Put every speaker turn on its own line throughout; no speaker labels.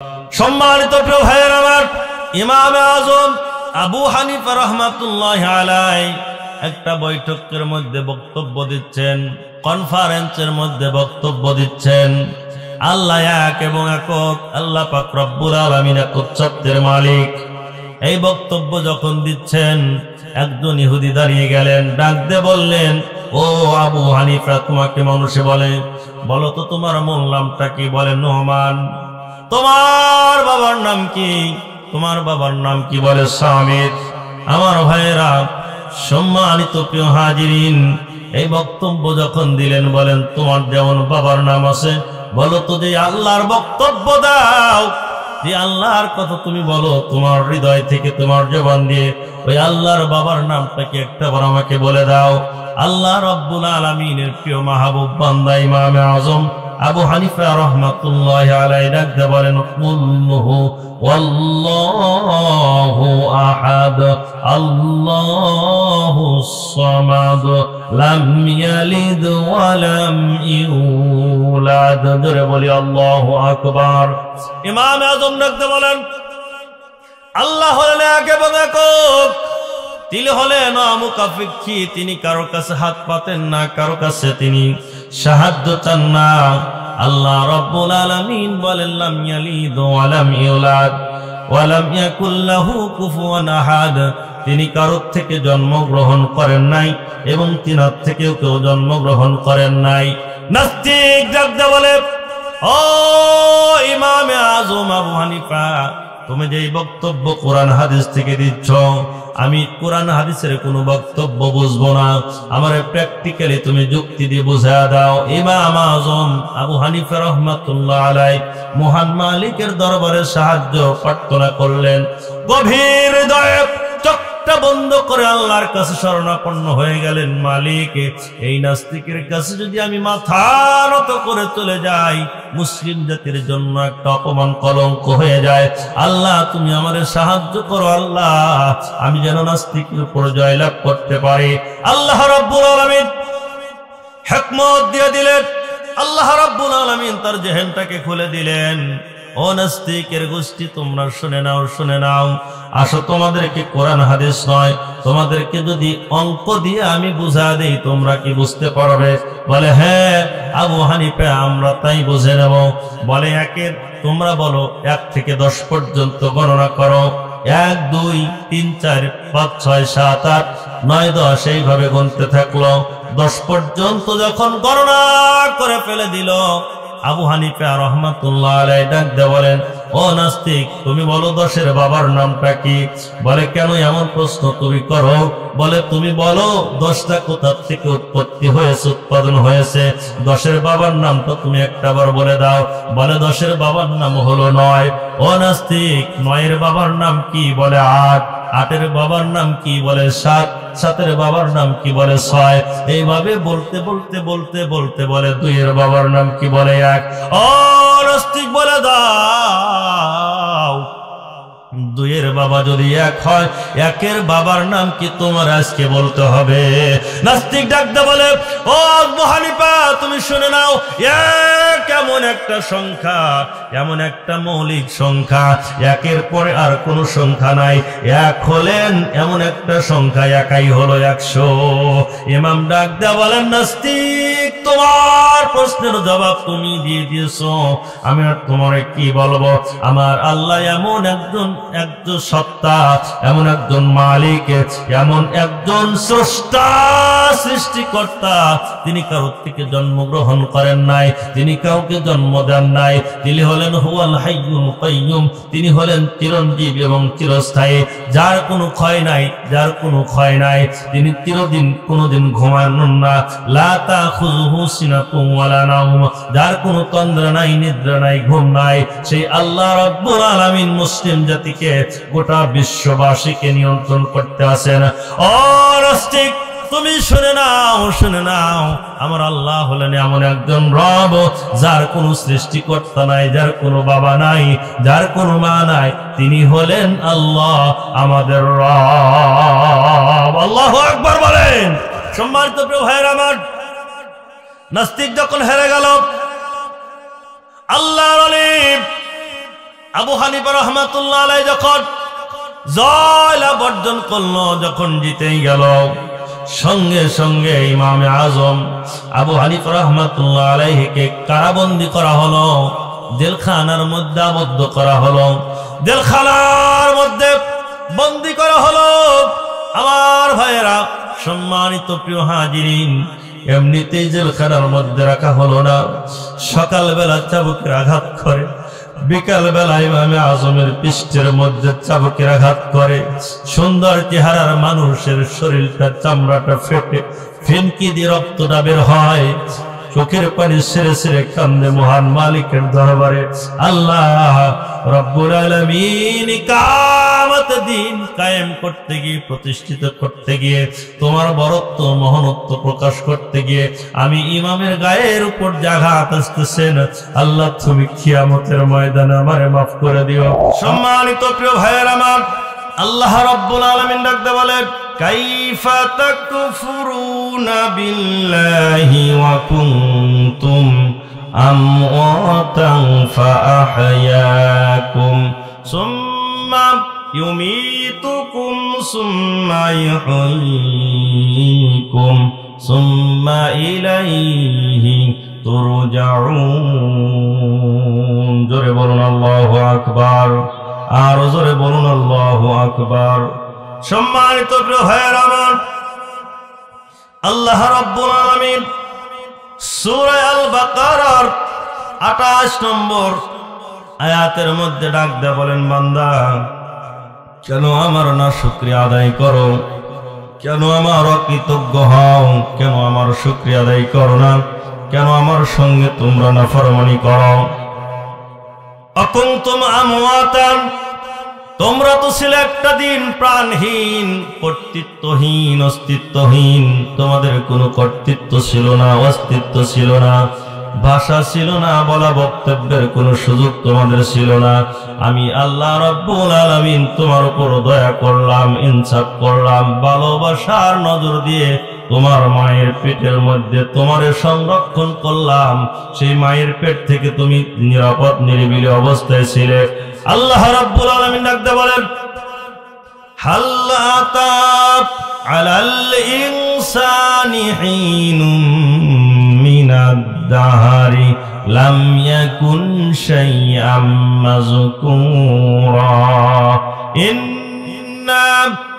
সম্মানিত প্রিয় ভাইয়ের আমার, ইমামে আজম আবু হানিফা রাহমাতুল্লাহি আলাইহি একটা বৈঠকের মধ্যে বক্তব্য দিচ্ছেন, কনফারেন্সের মধ্যে বক্তব্য দিচ্ছেন। আল্লাহ এক এবং একক, আল্লাহ পাক রব্বুল আলামিন একচ্ছত্রের মালিক। এই বক্তব্য যখন দিচ্ছেন, একজন ইহুদি দাঁড়িয়ে গেলেন, ডাক দিয়ে বললেন, ও আবু হানিফা, তোমাকে মানুষে বলে, বলো তো তোমার মূল নামটা কি? বলে নোমান। তোমার বাবার নাম কি? তোমার বাবার নাম কি? বলে সামিদ। আমার ভাইয়েরা, সম্মানিত প্রিয় হাজিরিন, এই বক্তব্য যখন দিলেন, বলেন তোমার যেমন বাবার নাম আছে, বলো তো যে আল্লাহর বক্তব্য দাও, যে আল্লাহর কথা তুমি বলো তোমার হৃদয় থেকে, তোমার জবান দিয়ে, ওই আল্লাহর বাবার নামটা কি একটাবার আমাকে বলে দাও। আল্লাহ রাব্বুল আলামিনের প্রিয় মাহবুব বান্দা ইমামে আজম আবু হানিফা রাহমাতুল্লাহি আলাইহি ডাকতে বলেন, কুল্লুহু ওয়াল্লাহু আহাদ আল্লাহুস সামাদ লাম ইয়ালিদ ওয়া লাম ইউলাদ। জোরে বলি আল্লাহু আকবার। ইমামে আজম ডাকতে বলেন, আল্লাহ হলেন এক এবং একক, তিনি হলেন অমুখাপেক্ষী, তিনি কারো কাছে হাত পাতেন না, কারো কাছে তিনি সাহায্য চান না। আল্লাহ রাব্বুল আলামিন বলেন, লাম ইয়ালিদ ওয়া লাম ইউলাদ ওয়া লাম ইয়াকুল লাহু কুফুয়ান আহাদ, তিনি কারো থেকে জন্মগ্রহণ করেন নাই এবং তিনার থেকেও কেউ জন্মগ্রহণ করেন নাই। নাস্তিক ডাকতে বলে, ও ইমামে আজম আবু হানিফা, তুমি যে বক্তব্য কোরআন হাদিস থেকে দিচ্ছ, আমি কোরআন হাদিসের কোনো বক্তব্য বুঝবো না, আমার প্র্যাকটিক্যালি তুমি যুক্তি দিয়ে বুঝা দাও। ইমাম আজম আবু হানিফা রাহমাতুল্লাহ আলাইহি মহান মালিকের দরবারে সাহায্য প্রার্থনা করলেন, গভীর হৃদয়ে চোখটা বন্ধ করে আল্লাহর কাছে শরণাপন্ন হয়ে গেলেন, মালিক, এই নাস্তিকের কাছে যদি আমি মাথা নত করে চলে যাই, মুসলিম জাতির জন্য একটা অপমান, কলঙ্ক হয়ে যায়। আল্লাহ তুমি আমাদের সাহায্য করো, আল্লাহ আমি যেন নাস্তিকের উপর জয়লাভ করতে পারি। আল্লাহ রাব্বুল আলামিন হিকমত দিয়ে দিলেন, আল্লাহ রাব্বুল আলামিন তার জেহেনটাকে খুলে দিলেন। ও নাস্তিকের গোষ্ঠী, তোমরা শুনে নাও, শুনে নাও, আসো তোমাদেরকে কোরআন হাদিস নয়, তোমাদেরকে যদি অঙ্ক দিয়ে আমি বুঝা দেই, তোমরা কি বুঝতে পারবে? বলে হ্যাঁ আবু হানিফা, আমরা তাই বুঝে নেব। বলে একের, তোমরা বলো 1 থেকে 10 পর্যন্ত গণনা করো, 1 2 3 4 5 6 7 8 9 10, এইভাবে গুনতে থাকলো। 10 পর্যন্ত যখন গণনা করে ফেলে দিল, আবু হানিফা রাহমাতুল্লাহ আলাইহি ডাক দিয়ে বলেন, ও নাস্তিক, তুমি বলো 10-এর বাবার নামটা কি? বলে কেন এমন প্রশ্ন তুমি করো? বলে তুমি বলো 10টা কোথা থেকে উৎপত্তি হয়েছে, উৎপাদন হয়েছে, 10-এর বাবার নামটা তুমি একটাবার বলে দাও। বলে 10-এর বাবার নাম হলো 9। ও নাস্তিক, 9-এর বাবার নাম কি? বলে 8। 8-এর বাবার নাম কি? বলে 7। 7-এর বাবার নাম কি? বলে 6। এইভাবে বলতে বলতে বলতে বলতে বলে 2-এর বাবার নাম কি? বলে 1। ও নাস্তিক বলে দাও, 2-এর বাবা যদি 1 হয়, 1-এর বাবার নাম কি তোমার আজকে বলতে হবে। নাস্তিক ডাকতে বলে, ও আবু হানিফা, তুমি শুনে নাও, 1 এমন একটা সংখ্যা, এমন একটা মৌলিক সংখ্যা, 1-এর পরে আর কোনো সংখ্যা নাই। 1 হলেন এমন একটা সংখ্যা, একাই হলো 100। ইমাম ডাকতে বলেন, নাস্তিক, তোমার প্রশ্নের জবাব তুমি দিয়ে দিয়েছো, আমি আর তোমারে কি বলবো। আমার আল্লাহ এমন একজন সত্তা, এমন একজন মালিক, এমন একজন স্রষ্টা, সৃষ্টিকর্তা, তিনি কারোর থেকে জন্মগ্রহণ করেন নাই, তিনি কাউকে জন্ম দেন নাই। তিনি হলেন হুয়াল হাইয়ুল কাইয়ুম, তিনি হলেন চিরঞ্জীবী এবং চিরস্থায়ী, যার কোনো ক্ষয় নাই, যার কোনো ক্ষয় নাই। তিনি চিরদিন কোনোদিন ঘুমান না, লা তাখুযুহু সিনাতুন ওয়ালা নাওম, যার কোনো তন্দ্রা নাই, নিদ্রা নাই, ঘুম নাই। সেই আল্লাহ রাব্বুল আলামিন মুসলিম জাতিকে, গোটা বিশ্ববাসীকে নিয়ন্ত্রণ করতে আছেন। ও নাস্তিক, তুমি শুনে নাও, শুনে নাও, আমার আল্লাহ হলেন এমন একজন রব, যার কোনো সৃষ্টিকর্তা নাই, যার কোনো বাবা নাই, যার কোনো মা নাই, তিনি হলেন আল্লাহ, আমাদের রব। আল্লাহু আকবার বলেন। সম্মানিত প্রিয় ভাইরা আমার, নাস্তিক যখন হেরে গেল, আল্লাহর আলিম আবু হানিফা রাহমাতুল্লাহ আলাইহি যখন জয়লাভ অর্জন করলো, যখন জিতেই গেল, সঙ্গে সঙ্গে ইমামে আজম আবু হানিফা রাহমাতুল্লাহ আলাইহিকে কারাবন্দী করা হলো, জেলখানার মধ্যে আবদ্ধ করা হলো, জেলখানার মধ্যে বন্দী করা হলো। আমার ভাইয়েরা, সম্মানিত প্রিয় হাজিরিন, এমনিতেই জেলখানার মধ্যে রাখা হলো না, সকালবেলা চাবুকের আঘাত করে, বিকাল বেলা ইমামে আজমের পৃষ্ঠের মধ্যে চাবুকের আঘাত করে, সুন্দর চেহারার মানুষের শরীরটা চামড়াটা ফেটে ফিনকি দিয়ে রক্তটা বের হয়, চোখের পানি ছেড়ে ছেড়ে কান্দে মহান মালিকের দরবারে। আল্লাহ রব্বুল আলামিন কিয়ামত দিন কায়েম করতে গিয়ে, প্রতিষ্ঠিত করতে গিয়ে, তোমার বরত্ব মহনত্ব প্রকাশ করতে গিয়ে আমি ইমামের গায়ের উপর যে আঘাত আসতেছেন, আল্লাহ তুমি কিয়ামতের ময়দানে আমারে মাফ করে দিও। সম্মানিত প্রিয় ভাইয়ের আমার, আল্লাহ রব্বুল আলামিন ডাকতে বলেন, কাইফা তাকফুরুনা বিল্লাহি ওয়া কুনতুম আমওয়াতান ফাআহয়াকুম সুম্মা ইউমীতুকুম সুম্মা ইউহয়ীকুম সুম্মা ইলাইহি তুরজাউন। জোরে বলুন আল্লাহু আকবার, আর জোরে বলুন আল্লাহু আকবার। সম্মানিত প্রিয় ভাইয়ের আমার, আল্লাহ রাব্বুল আলামিন সূরা আল বাকারার 28 নম্বর আয়াতের মধ্যে ডাক দিয়ে বলেন, বান্দা কেন আমার না শুকরিয়া আদায় করো, কেন আমার অকৃতজ্ঞ হও, কেন আমার শুকরিয়া আদায় করো না, কেন আমার সঙ্গে তোমরা নাফরমানি করো। অকুনতুম আমওয়াতান, তোমরা তো ছিলে একটা দিন প্রাণহীন, কর্তৃত্বহীন, অস্তিত্বহীন, তোমাদের কোনো কর্তৃত্ব ছিল না, অস্তিত্ব ছিল না, ভাষা ছিল না, বলা বক্তব্যের কোনো সুযোগ তোমাদের ছিল না। আমি আল্লাহ রাব্বুল আলামিন তোমার উপর দয়া করলাম, ইনসাফ করলাম, ভালোবাসার নজর দিয়ে তোমার মায়ের পেটের মধ্যে তোমারে সংরক্ষণ করলাম। সেই মায়ের পেট থেকে তুমি নিরাপদ নিরিবিলি অবস্থায় ছিলে। আল্লাহ রাব্বুল আলামিন ডাকতে বলেন, হাল আতা আলাল ইনসানি হিনুম মিনাদ দাহরি লাম ইয়াকুন শাইআম মাযকুরা ইন্না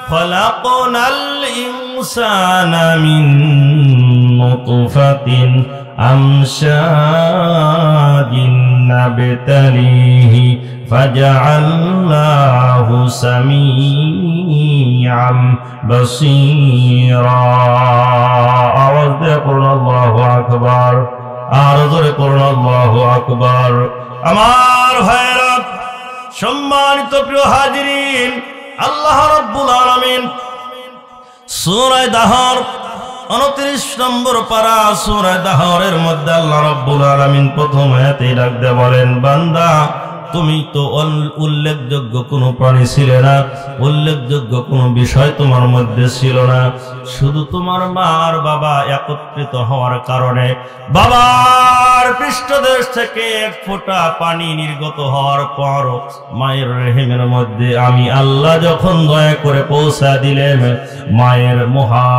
খালাকনাল ইনসানা মিন নুতফাতিন আমশাজিন নাবতালিহি ফাজআলনাহু সামিআম বাসীরা। আওয়াজ দিয়ে পড়ুন আল্লাহু আকবার, আর জোরে পড়ুন আল্লাহু আকবার। আমার ভাইরা, সম্মানিত প্রিয় হাজিরিন, আল্লাহ রাব্বুল আলামিন সূরা দাহর 29 নম্বর পারা, সূরা দাহরের মধ্যে আল্লাহ রাব্বুল আলামিন প্রথম আয়াতে ডাক দিয়ে বলেন, বান্দা তুমি তো উল্লেখযোগ্য কোনো প্রাণী ছিলে না, উল্লেখযোগ্য কোনো বিষয় তোমার মধ্যে ছিল না। শুধু তোমার মা আর বাবা একত্রিত হওয়ার কারণে বাবার পৃষ্ঠদেশ থেকে এক ফোঁটা পানি নির্গত হওয়ার পর মায়ের রেহেমের মধ্যে আমি আল্লাহ যখন দয়া করে পৌঁছা দিলেন, মায়ের মহা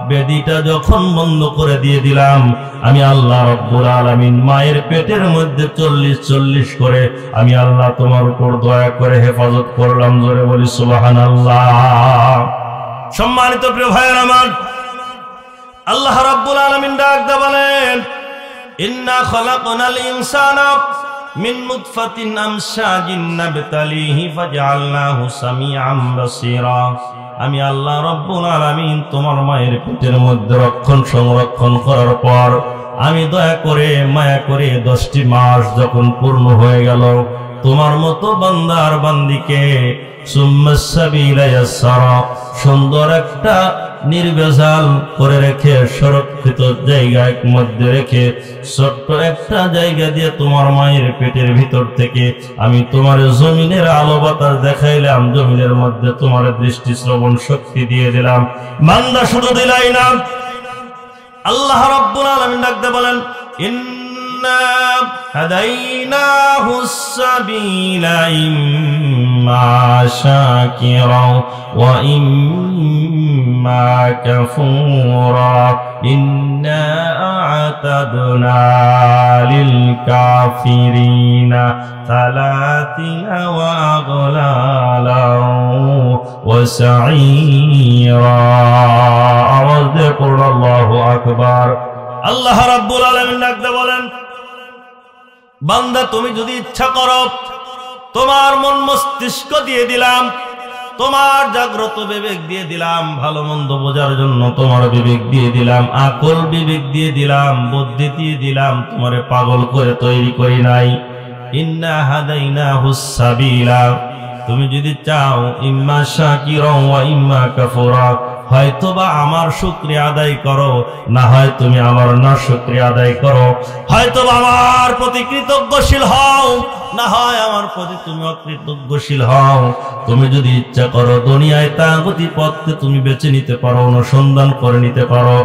বেদিটা যখন বন্ধ করে দিয়ে দিলাম, আমি আল্লাহ রাব্বুল আলামিন মায়ের পেটের মধ্যে 40 করে আমি আল্লাহ তোমার উপর দয়া করে হেফাজত করলাম। জোরে বলি সুবহানাল্লাহ। সম্মানিত প্রিয় ভাইয়ের আমার, আল্লাহ রাব্বুল আলামিন ডাক দিয়ে বলেন, ইন্না খালাকনাল ইনসানা মিন নুতফাতিন আমশাজিন নাবতালিহি ফাজআলনাহু সামিআম বাসীরা। আমি আল্লাহ রাব্বুল আলামিন তোমার মায়ের পেটের মধ্যে রক্ষণ সংরক্ষণ করার পর আমি দয়া করে মায়া করে 10টি মাস যখন পূর্ণ হয়ে গেল, তোমার মতো বান্দার বান্দিকে সুম্মাস সাবিলা ইয়াসসারা, সুন্দর একটা নির্ভেজাল করে রেখে সুরক্ষিত জায়গার মধ্যে রেখে ছোট্ট একটা জায়গা দিয়ে তোমার মায়ের পেটের ভিতর থেকে আমি তোমার জমিনের আলো বাতাস দেখাইলাম, জমিনের মধ্যে তোমার দৃষ্টি শ্রবণ শক্তি দিয়ে দিলাম। বান্দা শুধু দিলাই না, আল্লাহ রাব্বুল আলামিন ডাকতে বলেন, إنا هديناه السبيل إما شاكرا وإما كفورا إنا أعتدنا للكافرين سلاسل وأغلالا وسعيرا أذكر الله أكبر আল্লাহ রাব্বুল আলামিন ডাকতে বলেন, বান্দা তুমি যদি ইচ্ছা করো তোমার মন মস্তিষ্ক দিয়ে দিলাম, তোমার জাগ্রত বিবেক দিয়ে দিলাম, ভালো মন্দ বোঝার জন্য তোমার বিবেক দিয়ে দিলাম, আকল বিবেক দিয়ে দিলাম, বুদ্ধি দিয়ে দিলাম, তোমারে পাগল করে তৈরি করি নাই। ইন্না হাদাইনাহুস সাবিলা, তুমি যদি চাও ইম্মা শাকিরা ওয়া ইম্মা কাফুরা, হয়তোবা আমার শুকরিয়া আদায় করো, না হয় তুমি আমার না শুকরিয়া আদায় করো, হয়তোবা আমার প্রতি কৃতজ্ঞশীল হও, না হয় আমার প্রতি তুমি অকৃতজ্ঞশীল হও। তুমি যদি ইচ্ছা করো দুনিয়ায় তাগুতি পথকে তুমি বেছে নিতে পারো, অনুসন্ধান করে নিতে পারো,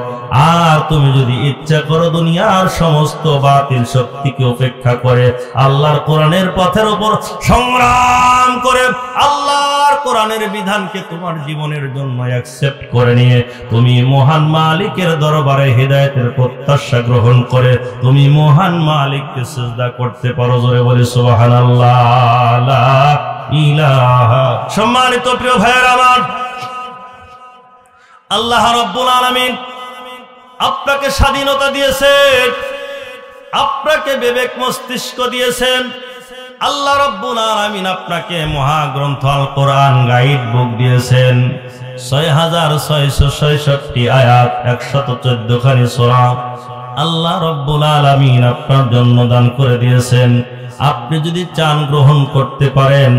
আর তুমি যদি ইচ্ছা করো দুনিয়ার সমস্ত বাতিল শক্তিকে উপেক্ষা করে আল্লাহর কোরআনের পথের উপর সংগ্রাম করে আল্লাহর কোরআনের বিধানকে তোমার জীবনের জন্য অ্যাকসেপ্ট করে নিয়ে তুমি মহান মালিকের দরবারে হেদায়েতের প্রত্যাশা গ্রহণ করে তুমি মহান মালিককে সিজদা করতে পারো। জোরে বলি সুবহানাল্লাহ, লা ইলাহা। সম্মানিত প্রিয় ভাইয়ের আমার, আল্লাহ রাব্বুল আলামিন আপনাকে স্বাধীনতা দিয়েছেন, আপনাকে বিবেক মস্তিষ্ক দিয়েছেন। আল্লাহ রাব্বুল আলামিন আপনাকে মহাগ্রন্থ আল কোরআন গাইড বুক দিয়েছেন, 6666 আয়াত, 114 খানি সূরা আল্লাহ রাব্বুল আলামিন আপনার জন্য দান করে দিয়েছেন। আপনি যদি চান গ্রহণ করতে পারেন,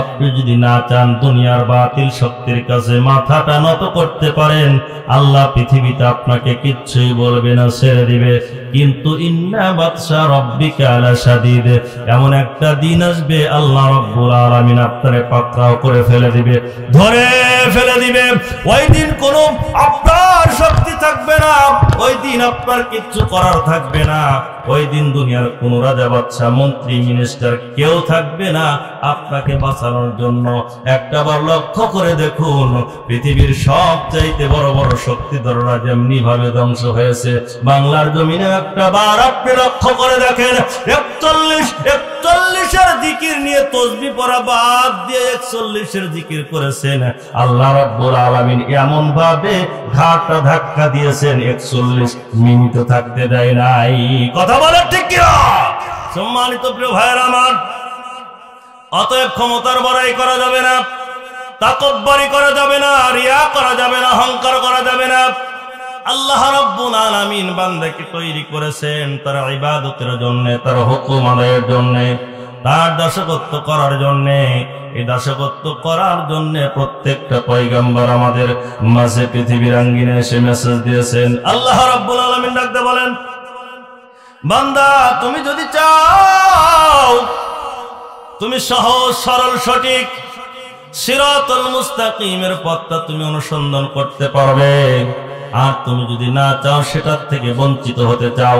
আপনি যদি না চান দুনিয়ার বাতিল শক্তির কাছে মাথাটা নত করতে পারেন, আল্লাহ পৃথিবীতে আপনাকে কিচ্ছুই বলবে না, ছেড়ে দিবে। কিন্তু ইন্না বাতশা রাব্বিকা লাশাদীদ, এমন একটা দিন আসবে আল্লাহ রাব্বুল আলামিন আপনারে পাকড়াও করে ফেলে দিবে, ধরে ফেলে দিবে। ওই দিন কোনো আপনার শক্তি থাকবে না, ওই দিন আপনার কিচ্ছু করার থাকবে না, ওই দিন দুনিয়ার কোন রাজা বাদশা মন্ত্রী মিনিস্টার কেউ থাকবে না আপনাকে বাঁচানোর জন্য। একটাবার লক্ষ্য করে দেখুন, পৃথিবীর সবচাইতে বড় বড় শক্তিধররা যেমনি ভাবে ধ্বংস হয়েছে, বাংলার জমিনে একটাবার আপনি লক্ষ্য করে দেখেন, 41-এর জিকির নিয়ে তসবিহ পড়া বাদ দিয়ে 41-এর জিকির করেছেন। আল্লাহ রাব্বুল আলামিন এমন ভাবে ঘাটটা ধাক্কা দিয়েছেন 41 মিনিট থাকতে দেয় নাই। কথা বলে ঠিক কি? সম্মানিত প্রিয় ভাইয়ের আমার, অতএব ক্ষমতার বড়াই করা যাবে না, তাকব্বুরি করা যাবে না, রিয়া করা যাবে না, অহংকার করা যাবে না। আল্লাহ রাব্বুল আলামিন বান্দাকে তৈরি করেছেন তার ইবাদতের জন্য, তার হুকুম আদায়ের জন্য, তার দাসত্ব করার জন্য। এই দাসত্ব করার জন্য প্রত্যেকটা পয়গম্বর আমাদের মাঝে পৃথিবীর আঙ্গিনে এসে মেসেজ দিয়েছেন। আল্লাহ রাব্বুল আলামিন ডাকতে বলেন, বান্দা তুমি যদি চাও তুমি সহজ সরল সঠিক সিরাতুল মুস্তাকিমের পথটা তুমি অনুসন্ধান করতে পারবে, আর তুমি যদি না চাও, সেটার থেকে বঞ্চিত হতে চাও,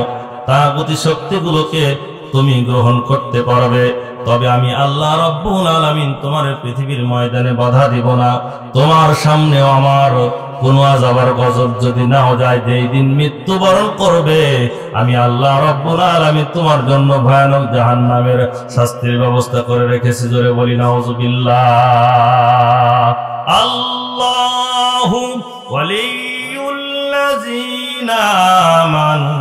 তাগুতি শক্তিগুলোকে তুমি গ্রহণ করতে পারবে, তবে আমি আল্লাহ রাব্বুল আলামিন তোমার পৃথিবীর ময়দানে বাধা দিব না। তোমার সামনেও আমার কোন আযাবার গজব যদি নাও যায়, যেই দিন মৃত্যুবরণ করবে, আমি আল্লাহ রাব্বুল আলামিন তোমার জন্য ভয়ানক জাহান্নামের শাস্তির ব্যবস্থা করে রেখেছি। জোরে বলি নাউযুবিল্লাহ। আল্লাহু ওয়ালিয়ুল্লাযীনা আমানু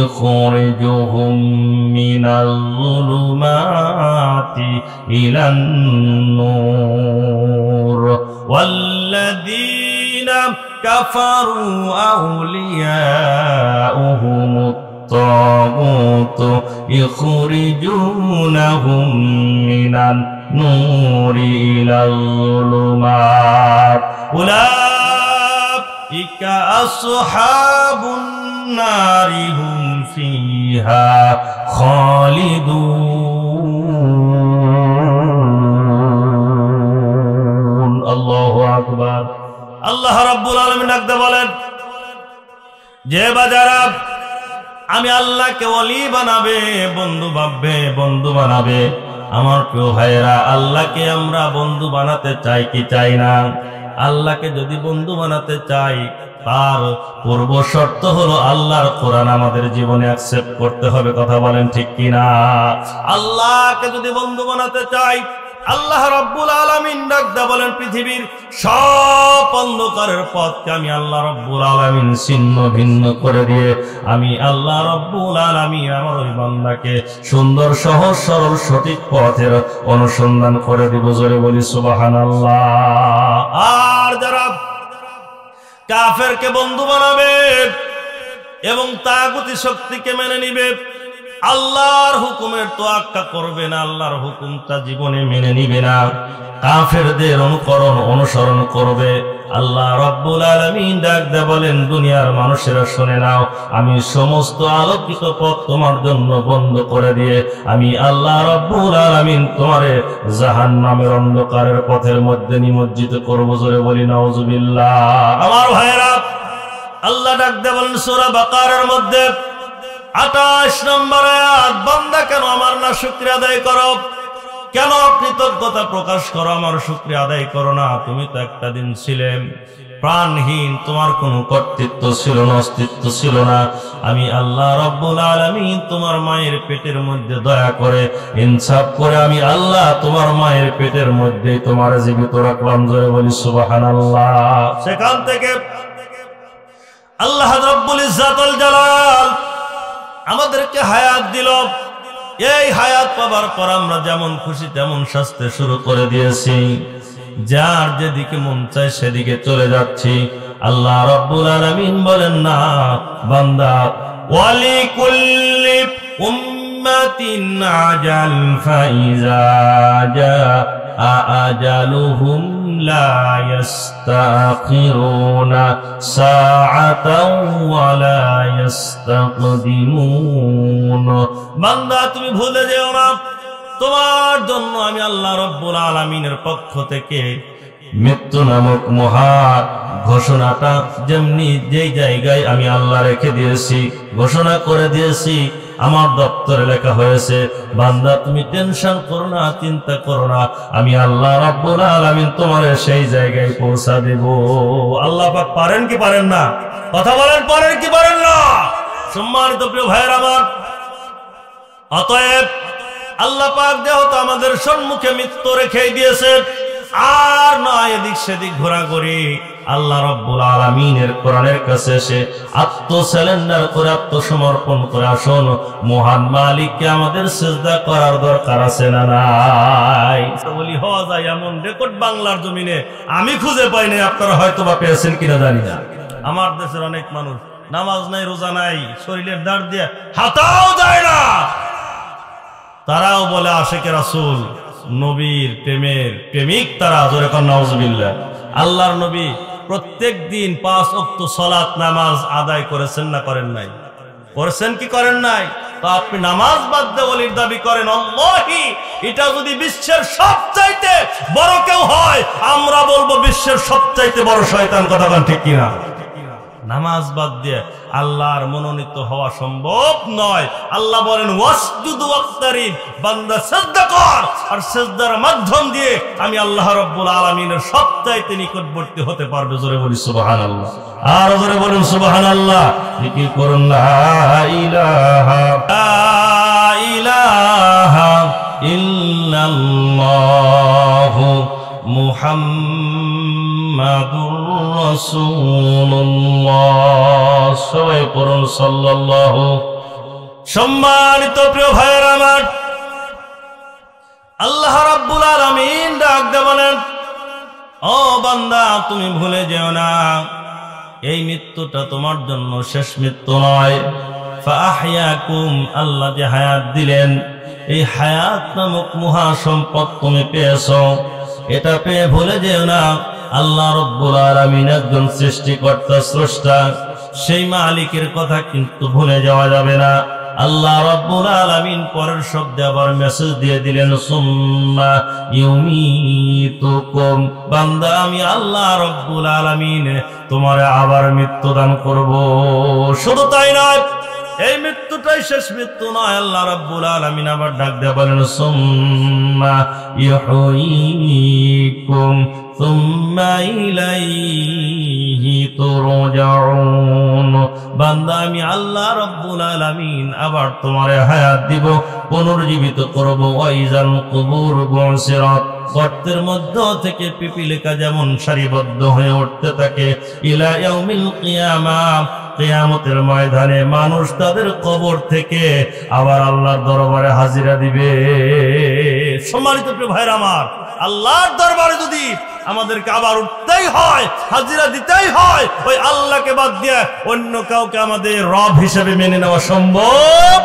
يخرجهم من الظلمات إلى النور والذين كفروا أولياؤهم الطاغوت يخرجونهم من النور إلى الظلمات أولئك أصحاب النار هم فيها خالدون। الله أكبر। আল্লাহ রাব্বুল আলামিন ডাকতে বলেন, যে বাজারা আমি আল্লাহকে ওলি বানাবে, বন্ধু ভাববে, বন্ধু বানাবে। আমার প্রিয় ভাইয়েরা, আল্লাহকে আমরা বন্ধু বানাতে চাই কি চাই না? আল্লাহকে যদি বন্ধু বানাতে চাই, তার পূর্ব শর্ত হলো আল্লাহর কোরআন আমাদের জীবনে অ্যাকসেপ্ট করতে হবে। কথা বলেন ঠিক কিনা? আল্লাহকে যদি বন্ধু বানাতে চাই, আল্লাহ রাব্বুল আলামিন ডাকদা বলেন, পৃথিবীর সব অন্ধকারের পথকে আমি আল্লাহ রাব্বুল আলামিন ছিন্ন ভিন্ন করে দিয়ে আমি আল্লাহ রাব্বুল আলামিন আমার ওই বান্দাকে সুন্দর সহজ সরল সঠিক পথের অনুসন্ধান করে দিব। জোরে বলি সুবহানাল্লাহ। আর যারা কাফেরকে বন্ধু বানাবে এবং তাগুতি শক্তিকে মেনে নিবে, আল্লাহর হুকুমের তোয়াক্কা করবে না, আল্লাহর হুকুমটা জীবনে মেনে নিবে না, কাফেরদের অনুকরণ অনুসরণ করবে, আল্লাহ রাব্বুল আলামিন ডাক দিয়ে বলেন, দুনিয়ার মানুষেরা শুনে নাও, আমি সমস্ত আলোকিত পথ তোমার জন্য বন্ধ করে দিয়ে আমি আল্লাহ রাব্বুল আলামিন তোমারে জাহান্নামের অন্ধকারের পথের মধ্যে নিমজ্জিত করব। জোরে বলি নাউজুবিল্লাহ। আমার ভাইয়েরা, আল্লাহ ডাক দিয়ে বলেন সূরা বাকারার মধ্যে 28 নম্বর আয়াত, বান্দা কেন আমার না শুকরিয়া আদায় করো, কেন কৃতজ্ঞতা প্রকাশ করো, আমার শুকরিয়া আদায় করো না? তুমি তো একটা দিন ছিলে প্রাণহীন, তোমার কোনো কর্তৃত্ব ছিল না, অস্তিত্ব ছিল না। আমি আল্লাহ রাব্বুল আলামিন তোমার মায়ের পেটের মধ্যে দয়া করে ইনসাফ করে আমি আল্লাহ তোমার মায়ের পেটের মধ্যে তোমার জীবিত রাখলাম। জোরে বলি সুবহানাল্লাহ। সেখান থেকে আল্লাহ রাব্বুল ইজ্জাতুল জালাল আমাদেরকে হায়াত দিল। এই হায়াত পাবার পর আমরা যেমন খুশি তেমন শাস্তি শুরু করে দিয়েছি, যার যেদিকে মন চায় সেদিকে চলে যাচ্ছি। আল্লাহ রাব্বুল আলামিন বলেন, না বান্দা, ওয়ালিকুল্লি উম্মাতিন আজাল ফাইজা জাআ আজালুহুম লা ইস্তাখিরুনা সাআতাও ওয়া লা ইস্তাকদিমুন। বান্দা তুমি ভুলে যেও না, তোমার জন্য আমি আল্লাহ রাব্বুল আলামিনের পক্ষ থেকে মৃত্যু নামক মহা ঘোষণাটা যেমনি যেই জায়গায় আমি আল্লাহ রেখে দিয়েছি, ঘোষণা করে দিয়েছি, আমার দপ্তরে লেখা হয়েছে, বান্দা তুমি টেনশন করো না, চিন্তা করো না, আমি আল্লাহ রাব্বুল আলামিন তোমার সেই জায়গায় পৌঁছা দেব। আল্লাহ পাক পারেন কি পারেন না? কথা বলেন, পারেন কি পারেন না? সম্মানিত প্রিয় ভাইয়ের আমার, অতএব আল্লাহ পাক যেহেতু আমাদের সম্মুখে মৃত্যু রেখে দিয়েছে, আর নয় এদিক সেদিক ঘোরাঘুরি, আল্লাহ রাব্বুল আলামিনের কোরআনের কাছে এসে আত্মসারেন্ডার করে আত্মসমর্পণ করে আসুন, মহান মালিককে আমাদের সিজদা করার দরকার আছে না নাই? বলি হওয়া যায় এমন রেকর্ড বাংলার জমিনে আমি খুঁজে পাই নাই, আপনারা হয়তো বা পেয়েছেন কিনা জানি না। আমার দেশের অনেক মানুষ নামাজ নাই, রোজা নাই, শরীরের দাঁড় দিয়ে হাতাও যায় না, তারাও বলে আশিকে রাসূল, নবীর প্রেমের প্রেমিক তারা। জোরে কোন নাউজুবিল্লাহ। আল্লাহর নবী প্রত্যেক দিন 5 ওয়াক্ত সালাত নামাজ আদায় করেছেন না করেন নাই? করেছেন কি করেন নাই? তো আপনি নামাজ বাদ দিয়ে ওলির দাবি করেন। আল্লাহি, এটা যদি বিশ্বের সবচাইতে বড় কেউ হয়, আমরা বলবো বিশ্বের সবচাইতে বড় শয়তান। কথা বলেন ঠিক কিনা? নামাজ বাদ দিয়ে আল্লাহর মনোনীত হওয়া সম্ভব নয়। আল্লাহ বলেন, ওয়াসজুদু ওয়াক্তারিব, বান্দা সিজদা কর, আর সিজদার মাধ্যম দিয়ে আমি আল্লাহ রাব্বুল আলামিনের সবচাইতে নিকটবর্তী হতে পারবে। জোরে বলি সুবহানাল্লাহ। আর জোরে বলুন সুবহানাল্লাহ। কি করুন, লা ইলাহা ইল্লাল্লাহু মুহাম্মাদুর রাসূলুল্লাহ। সবাই পড়ুন সাল্লাল্লাহু। সম্মানিত প্রিয় ভাইয়ের আমার, আল্লাহ রাব্বুল আলামিন ডাক দিয়ে বলেন, ও বান্দা তুমি ভুলে যেও না, এই মৃত্যুটা তোমার জন্য শেষ মৃত্যু নয়। ফাআহইয়াকুম, আল্লাহ যে হায়াত দিলেন, এই হায়াত নামক মহা সম্পদ তুমি পেয়েছো, এটা পেয়ে ভুলে যেও না আল্লাহ রাব্বুল আলামিন একজন সৃষ্টিকর্তা, স্রষ্টা, সেই মালিকের কথা কিন্তু ভুলে যাওয়া যাবে না। আল্লাহ রাব্বুল আলামিন পরের শব্দে আবার মেসেজ দিয়ে দিলেন, সুম্মা ইউমীতুকুম, বান্দা আমি আল্লাহ রাব্বুল আলামিন তোমারে আবার মৃত্যু দান করব। শুধু তাই নয়, এই মৃত্যুটাই শেষ মৃত্যু নয়। আল্লাহ রাব্বুল আলামিন আবার ডাক দিয়ে বলেন সুম্মা ইউহয়িকুম সুম্মা ইলাইহি তুরজাউন। বান্দা আমি আল্লাহ রাব্বুল আলামিন আবার তোমারে হায়াত দিব, পুনর্জীবিত করব। ওয়াইজাল কুবুর বুসিরাত, গর্তের মধ্য থেকে পিপিলিকা যেমন সারিবদ্ধ হয়ে উঠতে থাকে, ইলা ইয়াউমিল কিয়ামাহ, কিয়ামতের ময়দানে মানুষ তাদের কবর থেকে আবার আল্লাহর দরবারে হাজিরা দিবে। সম্মানিত প্রিয় ভাইরা আমার, আল্লাহর দরবারে যদি আমাদেরকে আবার উঠতেই হয়, হাজিরা দিতেই হয়, ওই আল্লাহকে বাদ দিয়ে অন্য কাউকে আমাদের রব হিসেবে মেনে নেওয়া সম্ভব?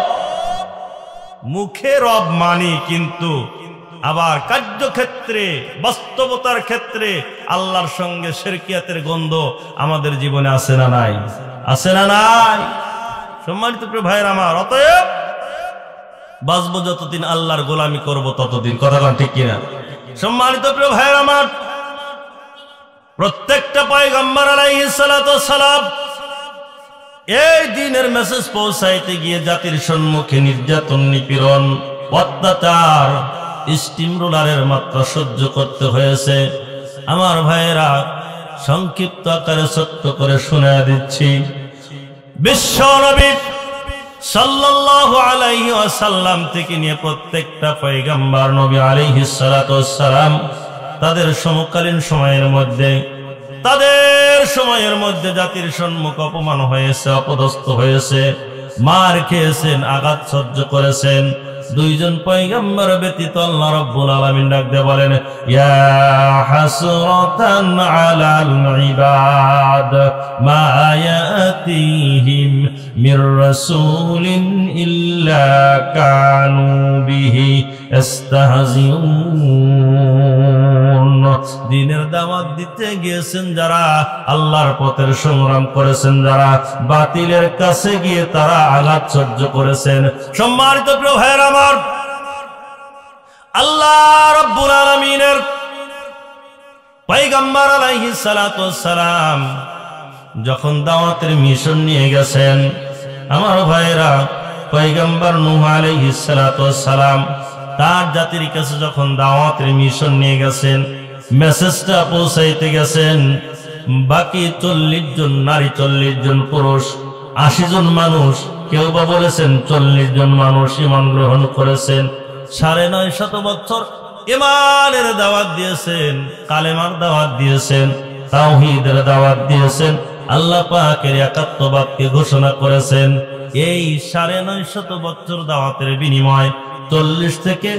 মুখে রব মানি, কিন্তু আবার কার্যক্ষেত্রে বাস্তবতার ক্ষেত্রে আল্লাহর সঙ্গে শিরকিয়াতের গন্ধ আমাদের জীবনে আছে না নাই? আছে না নাই? সম্মানিত প্রিয় ভাইয়ের আমার, অতএব বাঁচবো যতদিন আল্লাহর গোলামি করব ততদিন। কথা বলেন ঠিক কিনা? সম্মানিত প্রিয় ভাইয়ের আমার, প্রত্যেকটা পয়গম্বর আলাইহিস সালাতু ওয়াস সালাম এই দিনের মেসেজ পৌঁছাইতে গিয়ে জাতির সম্মুখে নির্যাতন, নিপীড়ন, অত্যাচার, স্টিম রোলারের মাত্রা সহ্য করতে হয়েছে। আমার ভাইয়েরা, সংক্ষিপ্ত আকারে ছোট্ট করে শুনিয়ে দিচ্ছি। বিশ্ব নবী সাল্লাল্লাহু আলাইহি ওয়াসাল্লাম থেকে নিয়ে প্রত্যেকটা পয়গম্বর নবী আলাইহিস সালাতু ওয়াস সালাম তাদের সমকালীন সময়ের মধ্যে জাতির সম্মুখ অপমান হয়েছে, অপদস্থ হয়েছে, মার খেয়েছেন, আঘাত সহ্য করেছেন। দুইজন পয়গম্বর ব্যতীত আল্লাহ রাব্বুল আলামিন ডাক দিয়ে বলেন, ইয়া হাসরাতান আলাল ইবাদ মা ইয়াতিহিম মির রাসূলিন ইল্লা কানু বিহি ইস্তাহজিউন। দ্বীনের দাওয়াত দিতে গিয়েছেন যারা, আল্লাহর পথের সংগ্রাম করেছেন যারা, বাতিলের কাছে গিয়ে তারা আঘাত সহ্য করেছেন। সম্মানিত প্রিয় ভাইয়েরা আমার, আল্লাহ রাব্বুল আলামিনের পয়গম্বর আলাইহিস সালাতু ওয়াস সালাম যখন দাওয়াতের মিশন নিয়ে গেছেন, আমার ভাইয়েরা, পয়গম্বর নূহ আলাইহিস সালাতু ওয়াস সালাম তার জাতির কাছে যখন দাওয়াতের মিশন নিয়ে গেছেন, মেসেজটা পৌঁছাইতে গেছেন, বাকি 40 জন নারী, 40 জন পুরুষ, 80 জন মানুষ, কেউ বা বলেছেন 40 জন মানুষ ঈমান গ্রহণ করেছেন। 950 বছর ঈমানের দাওয়াত দিয়েছেন, কালেমার দাওয়াত দিয়েছেন, তাওহীদের দাওয়াত দিয়েছেন, আল্লাহ পাকের একাত্মবাদকে ঘোষণা করেছেন। এই 950 বছর দাওয়াতের বিনিময় 40 থেকে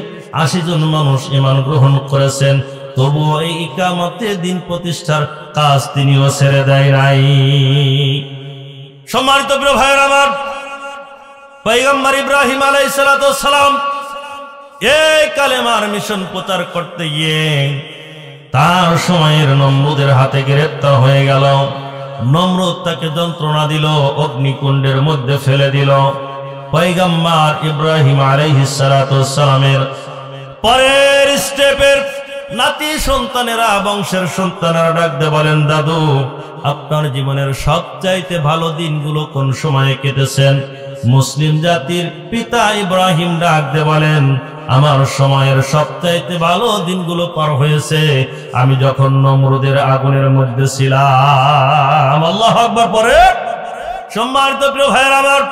80 জন মানুষ ঈমান গ্রহণ করেছেন। তবুও এই ইকামতে দিন প্রতিষ্ঠার কাজ তিনিও ছেড়ে দেয় নাই। সম্মানিত প্রিয় ভাইয়েরা আমার, পয়গম্বর ইব্রাহিম আলাইহিস সালাতু ওয়াস সালাম এই কালেমার মিশন প্রচার করতে গিয়ে তার সময়ের নমরুদের হাতে গ্রেফতার হয়ে গেল। নমরুদ তাকে যন্ত্রণা দিল, অগ্নিকুণ্ডের মধ্যে ফেলে দিল। পয়গম্বর ইব্রাহিম আলাইহিস সালাতু ওয়াস সালামের পরের স্টেপের নাতি সন্তানেরা, বংশের সন্তানেরা ডাক দিয়ে বলেন, দাদু, আপনার জীবনের সবচাইতে ভালো দিনগুলো কোন সময়ে কেটেছেন? মুসলিম জাতির পিতা ইব্রাহিম ডাক দিয়ে বলেন, আমার সময়ের সবচাইতে ভালো দিনগুলো পার হয়েছে আমি যখন নমরুদের আগুনের মধ্যে ছিলাম। আল্লাহু আকবার। পরে সম্মানিত প্রিয় ভাইয়েরা আমার,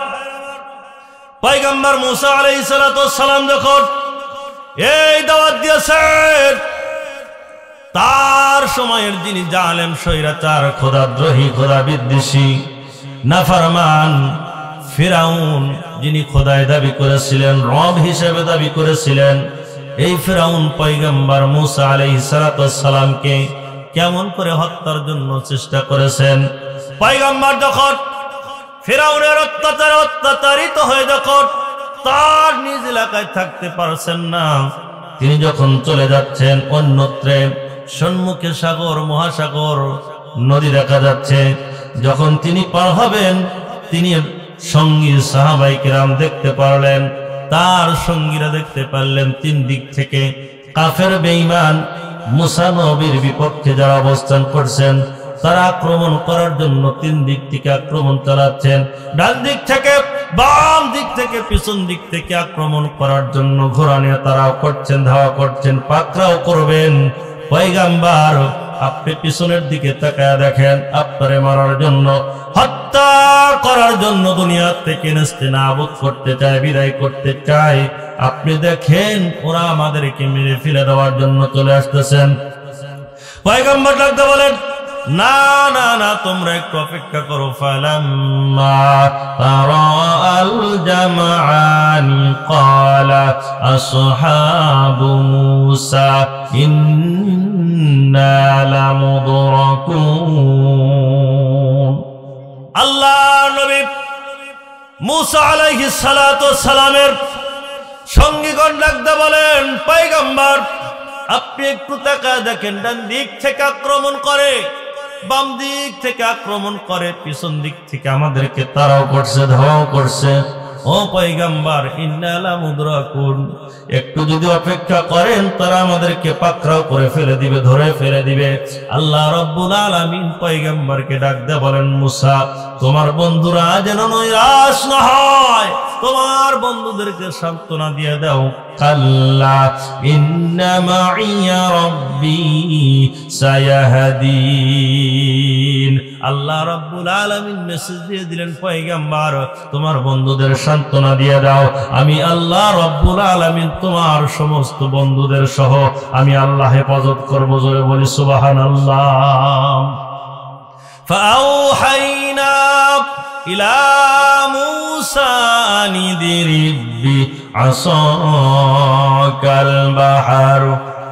পয়গম্বর মুসা আলাইহিস সালাতু ওয়াস সালাম যখন এই দাওয়াত দিয়েছেন, তার সময়ের যিনি জালেম, স্বৈরাচার, খোদাদ্রোহী, খোদা বিদ্বেষী, নাফরমান ফিরাউন, যিনি খোদায় দাবি করেছিলেন, রব হিসেবে দাবি করেছিলেন, এই ফিরাউন পয়গম্বর মুসা আলাইহিস সালাতু ওয়াস সালামকে কেমন করে হত্যার জন্য চেষ্টা করেছেন। পয়গম্বর যখন ফিরাউনের অত্যাচারে অত্যাচারিত হয়ে যখন তার নিজ এলাকায় থাকতে পারছেন না, তিনি যখন চলে যাচ্ছেন অন্যত্রে, সম্মুখে সাগর, মহাসাগর, নদী দেখা যাচ্ছে, যখন তিনি পার হবেন, তিনি সঙ্গী সাহাবায়ে কেরাম দেখতে পারলেন, তার সঙ্গীরা দেখতে পারলেন 3 দিক থেকে কাফের বেঈমান মুসা নবীর বিপক্ষে যারা অবস্থান করছেন, তারা আক্রমণ করার জন্য 3 দিক থেকে আক্রমণ চালাচ্ছেন। ডান দিক থেকে বাম দিক থেকে পিছন দিক থেকে আক্রমণ করার জন্য ঘোড়া নিয়ে তারাও করছেন, ধাওয়া করছেন, পাকড়াও করবেন। পয়গম্বর আপনি পিছনের দিকে তাকায় দেখেন, আপনারে মারার জন্য, হত্যা করার জন্য দুনিয়া থেকে নেস্তেনাবুদ করতে চায়, বিদায় করতে চায়। আপনি দেখেন ওরা আমাদেরকে মেরে ফেলে দেওয়ার জন্য চলে আসতেছেন। পয়গম্বর ডাকতে বলেন, না না না, তোমরা একটু অপেক্ষা করো। ফালাম্মা তারাআল জামাআনি ক্বালা আসহাবু মূসা ইন্না লামুদরাকুন। আল্লাহর নবী মূসা আলাইহিস সালাতু ওয়াস সালামের সঙ্গীগণ ডাকতে বলেন, পয়গম্বর আপনি একটু তাকায় দেখেন, ডান দিক থেকে আক্রমণ করে, বাম দিক থেকে আক্রমণ করে, পিছন দিক থেকে আমাদেরকে তারাও করছে, ধাওয়াও করছে। ও পয়গম্বর, ইন্না লামুদরাকুন, একটু যদি অপেক্ষা করেন তারা আমাদেরকে পাকড়াও করে ফেলে দিবে, ধরে ফেলে দিবে। আল্লাহ রাব্বুল আলামিন পয়গম্বরকে ডাক দিয়ে বলেন, মূসা তোমার বন্ধুরা যেন নৈরাশ না হয়, তোমার বন্ধুদেরকে সান্ত্বনা দিয়ে দাও। কাল্লা ইন্না মাইয়া রাব্বি সায়াহদিন। আল্লাহ রাব্বুল আলামিন মেসেজ দিয়ে দিলেন, পয়গম্বর তোমার বন্ধুদের সান্ত্বনা দিয়ে দাও, আমি আল্লাহ রাব্বুল আলামিন তোমার সমস্ত বন্ধুদের সহ আমি আল্লাহ হেফাজত করব। জোরে বলি সুবহানাল্লাহ। ফাআওহাইনা ইলা মূসা আন ইদরিব বিআসাকাল বাহর।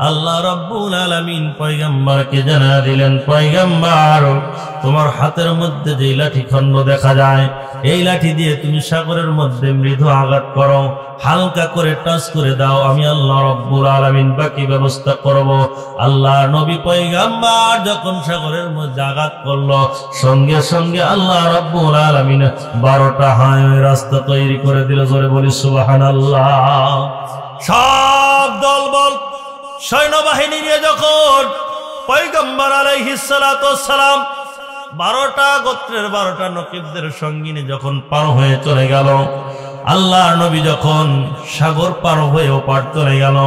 আল্লাহ রাব্বুল আলামিন পয়গম্বরকে জানা দিলেন, পয়গম্বর তোমার হাতের মধ্যে যে লাঠি খণ্ড দেখা যায়, এই লাঠি দিয়ে তুমি সাগরের মধ্যে মৃদু আঘাত করো, হালকা করে টাচ করে দাও, আমি আল্লাহ রাব্বুল আলামিন বাকি ব্যবস্থা করব। আল্লাহর নবী পয়গম্বর যখন সাগরের মধ্যে আঘাত করলো, সঙ্গে সঙ্গে আল্লাহ রাব্বুল আলামিন 12টা হাইওয়ে রাস্তা তৈরি করে দিল। জোরে বলি সুবহানাল্লাহ। সব দলবল সৈন্যবাহিনী নিয়ে যখন পয়গম্বর আলাইহিস সালাতু ওয়াস সালাম 12টা গোত্রের 12টা নকিবদের সঙ্গিনী যখন পার হয়ে চলে গেল, আল্লাহর নবী যখন সাগর পার হয়ে ওপার চলে গেল,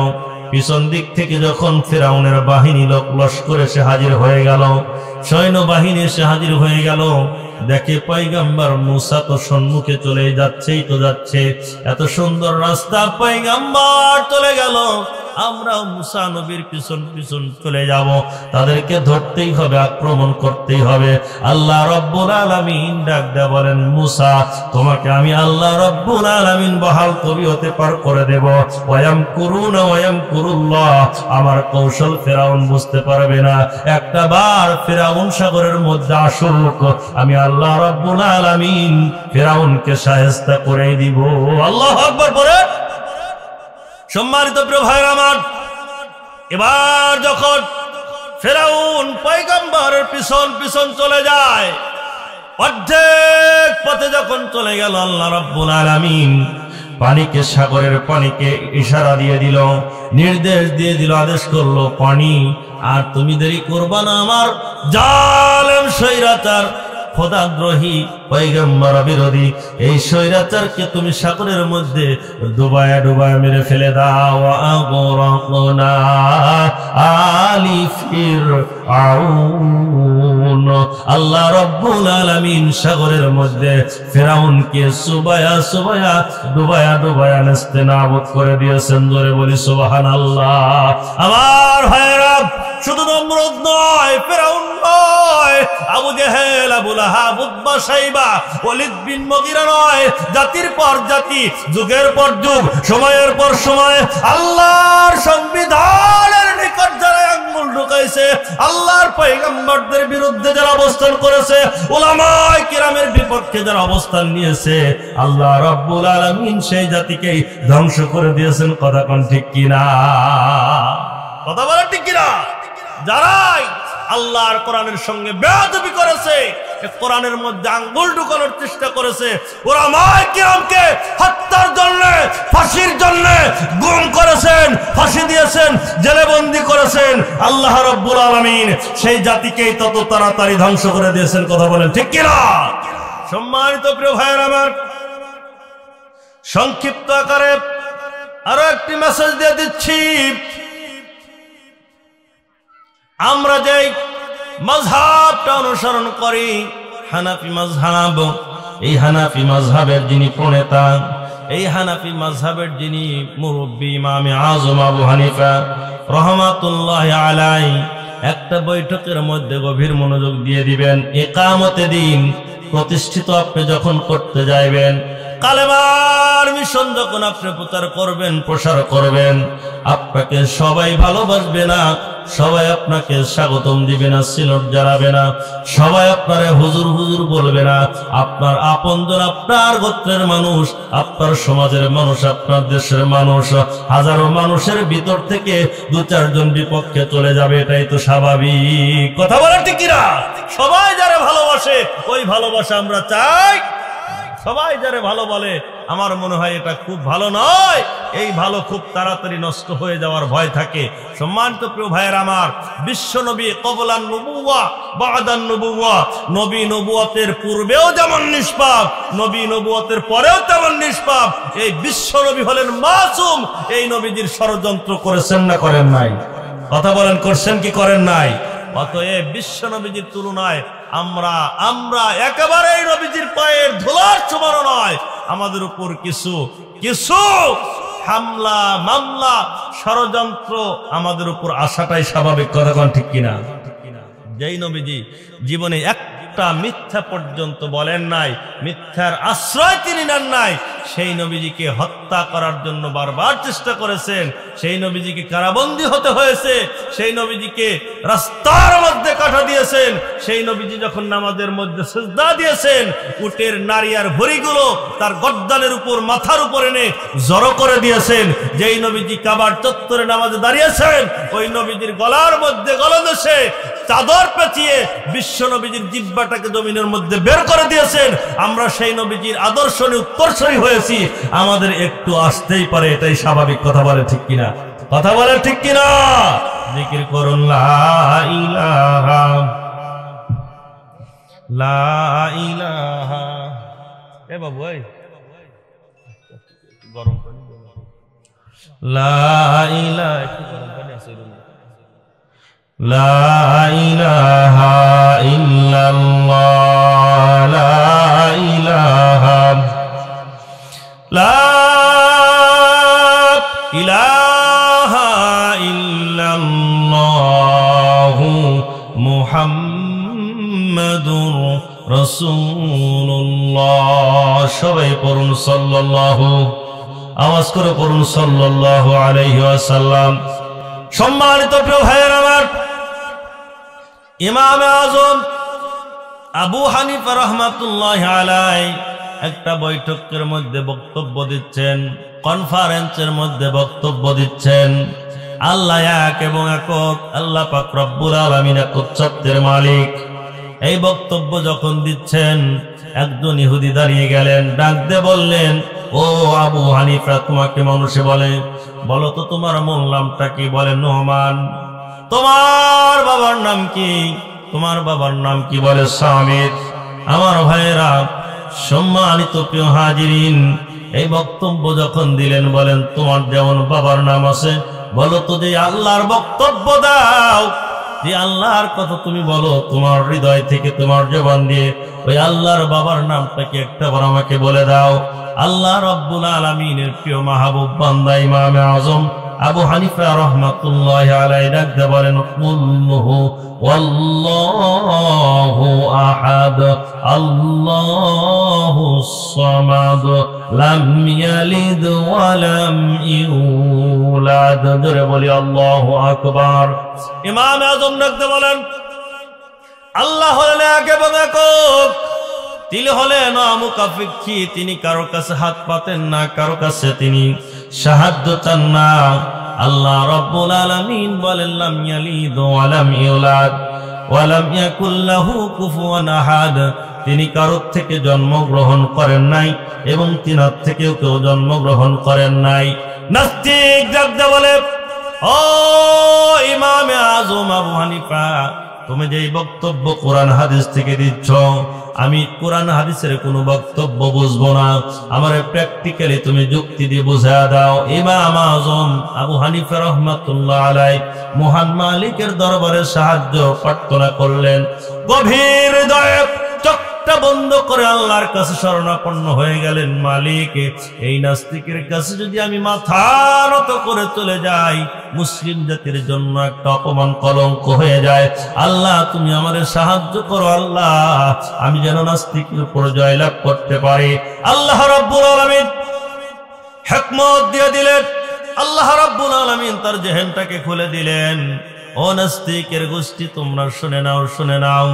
পিছন দিক থেকে যখন ফিরাউনের বাহিনী লস্কর এসে হাজির হয়ে গেল, সৈন্যবাহিনী এসে হাজির হয়ে গেল, দেখে পয়গম্বর মূসা তো সম্মুখে চলে যাচ্ছেই তো যাচ্ছে, এত সুন্দর রাস্তা, পয়গম্বর চলে গেল, আমরাও মূসা নবীর পিছন পিছন চলে যাব, তাদেরকে ধরতেই হবে, আক্রমণ করতেই হবে। আল্লাহ রাব্বুল আলামিন ডাক দেয়া বলেন, মূসা তোমাকে আমি আল্লাহ রাব্বুল আলামিন বহাল তবিয়তে পার করে দেব। ওয়ায়ামকুরুনা ওয়ায়ামকুরুল্লাহ, আমার কৌশল ফিরাউন বুঝতে পারবে না। একটা বার ফিরাউন সাগরের মধ্যে আসুক, আমি আল্লাহ রাব্বুল আলামিন ফিরাউনকে শায়েস্তা করে দিব। আল্লাহু আকবার বলে। সম্মানিত প্রিয় ভাইরা আমার, এবার যখন ফিরাউন পয়গম্বরের পিছন পিছন চলে যায়, অর্ধেক পথে যখন চলে গেল, আল্লাহ রাব্বুল আলামিন পানিকে, সাগরের পানিকে ইশারা দিয়ে দিল, নির্দেশ দিয়ে দিল, আদেশ করলো, পানি আর তুমি দেরি করবা না, আমার জালেম স্বৈরাচার খোদাদ্রোহী পয়গম্বর বিরোধী এই স্বৈরাচারকে তুমি সাগরের মধ্যে ডুবায়া ডুবায়া মেরে ফেলে দাও। আগরাকনা আলি ফিরআউন। আল্লাহ রাব্বুল আলামিন সাগরের মধ্যে ফিরআউনকে সুবায়া সুবায়া ডুবায়া ডুবায়া নেস্তেনাবুদ করে দিয়েছেন। জোরে বলি সুবহানাল্লাহ। আমার ভাইরা, শুধু নমরুদ নয়, ফিরআউন নয়, আবু জেহেল, আবু লাহাব, উতবা, শাইবা, ওয়ালিদ বিন মুগীরা নয়, জাতির পর জাতি, যুগের পর যুগ, সময়ের পর সময় আল্লাহর সংবিধানের নিকট যারা আঙ্গুল ঢুকাইছে, আল্লাহর পয়গম্বরদের বিরুদ্ধে যারা অবস্থান করেছে, উলামায়ে কিরামের বিপক্ষে যারা অবস্থান নিয়েছে, আল্লাহ রাব্বুল আলামিন সেই জাতিকেই ধ্বংস করে দিয়েছেন। কথা কোন ঠিক কিনা? কথা বলা ঠিক কিনা? যারাই আল্লাহর কোরআনের সঙ্গে বেয়াদবি করেছে, কোরআনের মধ্যে আঙ্গুল ঢুকানোর চেষ্টা করেছে, উলামায়ে কিরামকে হত্যার জন্য, ফাঁসির জন্য গুম করেছেন, ফাঁসি দিয়েছেন, জেলে বন্দী করেছেন, আল্লাহ রাব্বুল আলামিন সেই জাতিকেই তত তাড়াতাড়ি ধ্বংস করে দিয়েছেন। কথা বলেন ঠিক কিনা? সম্মানিত প্রিয় ভাইয়ের আমার, সংক্ষিপ্ত আকারে আরো একটি মেসেজ দিয়ে দিচ্ছি, আমরা যে মাযহাবটা অনুসরণ করি হানাফি মাযহাব, এই হানাফি মাযহাবের যিনি প্রণেতা, এই হানাফি মাযহাবের যিনি মুরব্বী ইমামে আযম আবু হানিফা রাহমাতুল্লাহি আলাইহি একটা বৈঠকের মধ্যে গভীর মনোযোগ দিয়ে দিবেন। ইকামতে দিন প্রতিষ্ঠিত আপনি যখন করতে যাইবেন, কালেমার মিশন যখন আপনি প্রচার করবেন, প্রসার করবেন, আপনাকে সবাই ভালোবাসবে না, সবাই আপনাকে স্বাগতম দিবে না, সিলট জানাবে না, সবাই আপনারে হুজুর হুজুর বলবে না। আপনার আপনজন, আপনার গোত্রের মানুষ, আপনার সমাজের মানুষ, আপনার দেশের মানুষ, হাজারো মানুষের ভিতর থেকে দু চারজন বিপক্ষে চলে যাবে, এটাই তো স্বাভাবিক। কথা বলার ঠিক কিনা? সবাই যারা ভালোবাসে ওই ভালোবাসা আমরা চাই। সবাই যারা ভালো বলে আমার মনে হয় এটা খুব ভালো নয়, এই ভালো খুব তাড়াতাড়ি নষ্ট হয়ে যাওয়ার ভয় থাকে। সম্মানিত প্রিয় ভাইয়ের আমার, বিশ্ব নবী কবলান নবুওয়া বাদান নবুওয়া, নবী নবুয়তের পূর্বেও যেমন নিষ্পাপ, নবী নবুয়তের পরেও তেমন নিষ্পাপ। এই বিশ্ব নবী হলেন মাসুম। এই নবীজির ষড়যন্ত্র করেছেন না করেন নাই? কথা বলেন, করছেন কি করেন নাই? অতএব বিশ্ব নবীজির তুলনায় আমরা একেবারেই নবীজির পায়ের ধুলার সমান নয়। আমাদের উপর কিছু হামলা মামলা ষড়যন্ত্র আমাদের উপর আসাটাই স্বাভাবিক। কথা কোন ঠিক কিনা? যেই নবীজি জীবনে একটা মিথ্যা পর্যন্ত বলেন নাই, মিথ্যার আশ্রয় তিনি নেন নাই, সেই নবীজিকে হত্যা করার জন্য বারবার চেষ্টা করেছেন, সেই নবীজিকে কারাবন্দী হতে হয়েছে, সেই নবীজিকে রাস্তার মধ্যে কাটা দিয়েছেন, সেই নবীজি যখন নামাজের মধ্যে সিজদা দিয়েছেন, উটের নারী আর ভরিগুলো তার গর্দানের উপর মাথার উপর এনে জড়ো করে দিয়েছেন। যেই নবীজি কাবার চত্বরে নামাজে দাঁড়িয়েছেন, ওই নবীজির গলার মধ্যে গলদেশে চাদর পেঁচিয়ে বিশ্ব নবীজির জিহ্বাটাকে জমিনের মধ্যে বের করে দিয়েছেন। আমরা সেই নবীজির আদর্শনে উত্তরসূরি হয়েছি, আমাদের একটু আসতেই পারে, এটাই স্বাভাবিক। কথা বলে ঠিক কিনা? কথা বলে ঠিক কিনা? জিকির করুন লা ইলাহা লা ইলাহা। এ বাবু এই গরম পানি, লা ইলাহা, একটু গরম পানি আছে লা ইলাহা ইল্লাল্লাহ, লা ইলাহা লা ইলাহা ইল্লাল্লাহ মুহাম্মাদুর রাসূলুল্লাহ। সবাই পড়ুন সাল্লাল্লাহু, আওয়াজ করে পড়ুন সাল্লাল্লাহু আলাইহি ওয়াসাল্লাম। সম্মানিত প্রিয় ভাইয়ের আমার, ইমামে আযম আবু হানিফা রাহমাতুল্লাহি আলাইহি একটা বৈঠকের মধ্যে বক্তব্য দিচ্ছেন, কনফারেন্সের মধ্যে বক্তব্য দিচ্ছেন। আল্লাহ এক এবং একক, আল্লাহ পাক রব্বুল আলামিন একচ্ছত্রের মালিক। এই বক্তব্য যখন দিচ্ছেন, একজন ইহুদি দাঁড়িয়ে গেলেন, ডাক দিয়ে বললেন, ও আবু হানিফা, তোমাকে মানুষে বলে, বলো তো তোমার মূল নামটা কি? বলে নোমান। তোমার বাবার নাম কি? তোমার বাবার নাম কি? বলে সামিদ। আমার ভাইয়েরা, সম্মানিত প্রিয় হাজিরিন, এই বক্তব্য যখন দিলেন, বলেন তোমার যেমন বাবার নাম আছে, বলো তো যে আল্লাহর বক্তব্য দাও, যে আল্লাহর কথা তুমি বলো তোমার হৃদয় থেকে, তোমার জবান দিয়ে, ওই আল্লাহর বাবার নামটা কি একটা বার আমাকে বলে দাও। আল্লাহ রাব্বুল আলামিনের প্রিয় মাহবুব বান্দা ইমামে আযম আবু হানিফা রাহমাতুল্লাহি আলাইহি ডাকতে বলেন, কুল্লুহু ওয়াল্লাহু আহাদ আল্লাহুস সামাদ লাম ইয়ালিদ ওয়া লাম ইউলাদ। জোরে বলি আল্লাহু আকবার। ইমামে আযম ডাকতে বলেন, আল্লাহ হলেন এক এবং একক, তিনি হলেন মুকাফিকি, তিনি কারো কাছে হাত পাতেন না, কারো কাছে তিনি সাহায্য চান না। আল্লাহ রাব্বুল আলামিন বলেন, লাম ইয়ালিদ ওয়া লাম ইউলাদ ওয়া লাম ইয়াকুল লাহু কুফুয়ান আহাদ, তিনি কারো থেকে জন্মগ্রহণ করেন নাই এবং তিনার থেকেও কেউ জন্মগ্রহণ করেন নাই। নাস্তিক ডাকতে বলে, ও ইমামে আযম আবু হানিফা, তুমি যেই বক্তব্য কোরআন হাদিস থেকে দিচ্ছ, আমি কোরআন হাদিসের কোনো বক্তব্য বুঝবো না, আমার প্র্যাকটিক্যালি তুমি যুক্তি দিয়ে বুঝা দাও। ইমাম আযম আবু হানিফা রাহমাতুল্লাহ আলাইহি মহান মালিকের দরবারে সাহায্য প্রার্থনা করলেন। গভীর হৃদয়ে চোখটা বন্ধ করে আল্লাহর কাছে শরণাপন্ন হয়ে গেলেন, মালিক এই নাস্তিকের কাছে যদি আমি মাথা নত করে চলে যাই, মুসলিম জাতির জন্য একটা অপমান কলঙ্ক হয়ে যায়। আল্লাহ তুমি আমারে সাহায্য করো, আল্লাহ আমি যেন নাস্তিকের উপর জয়লাভ করতে পারি। আল্লাহ রাব্বুল আলামিন হিকমত দিয়ে দিলেন, আল্লাহ রাব্বুল আলামিন তার জেহেনটাকে খুলে দিলেন। ও নাস্তিকের গোষ্ঠী, তোমরা শুনে নাও, শুনে নাও,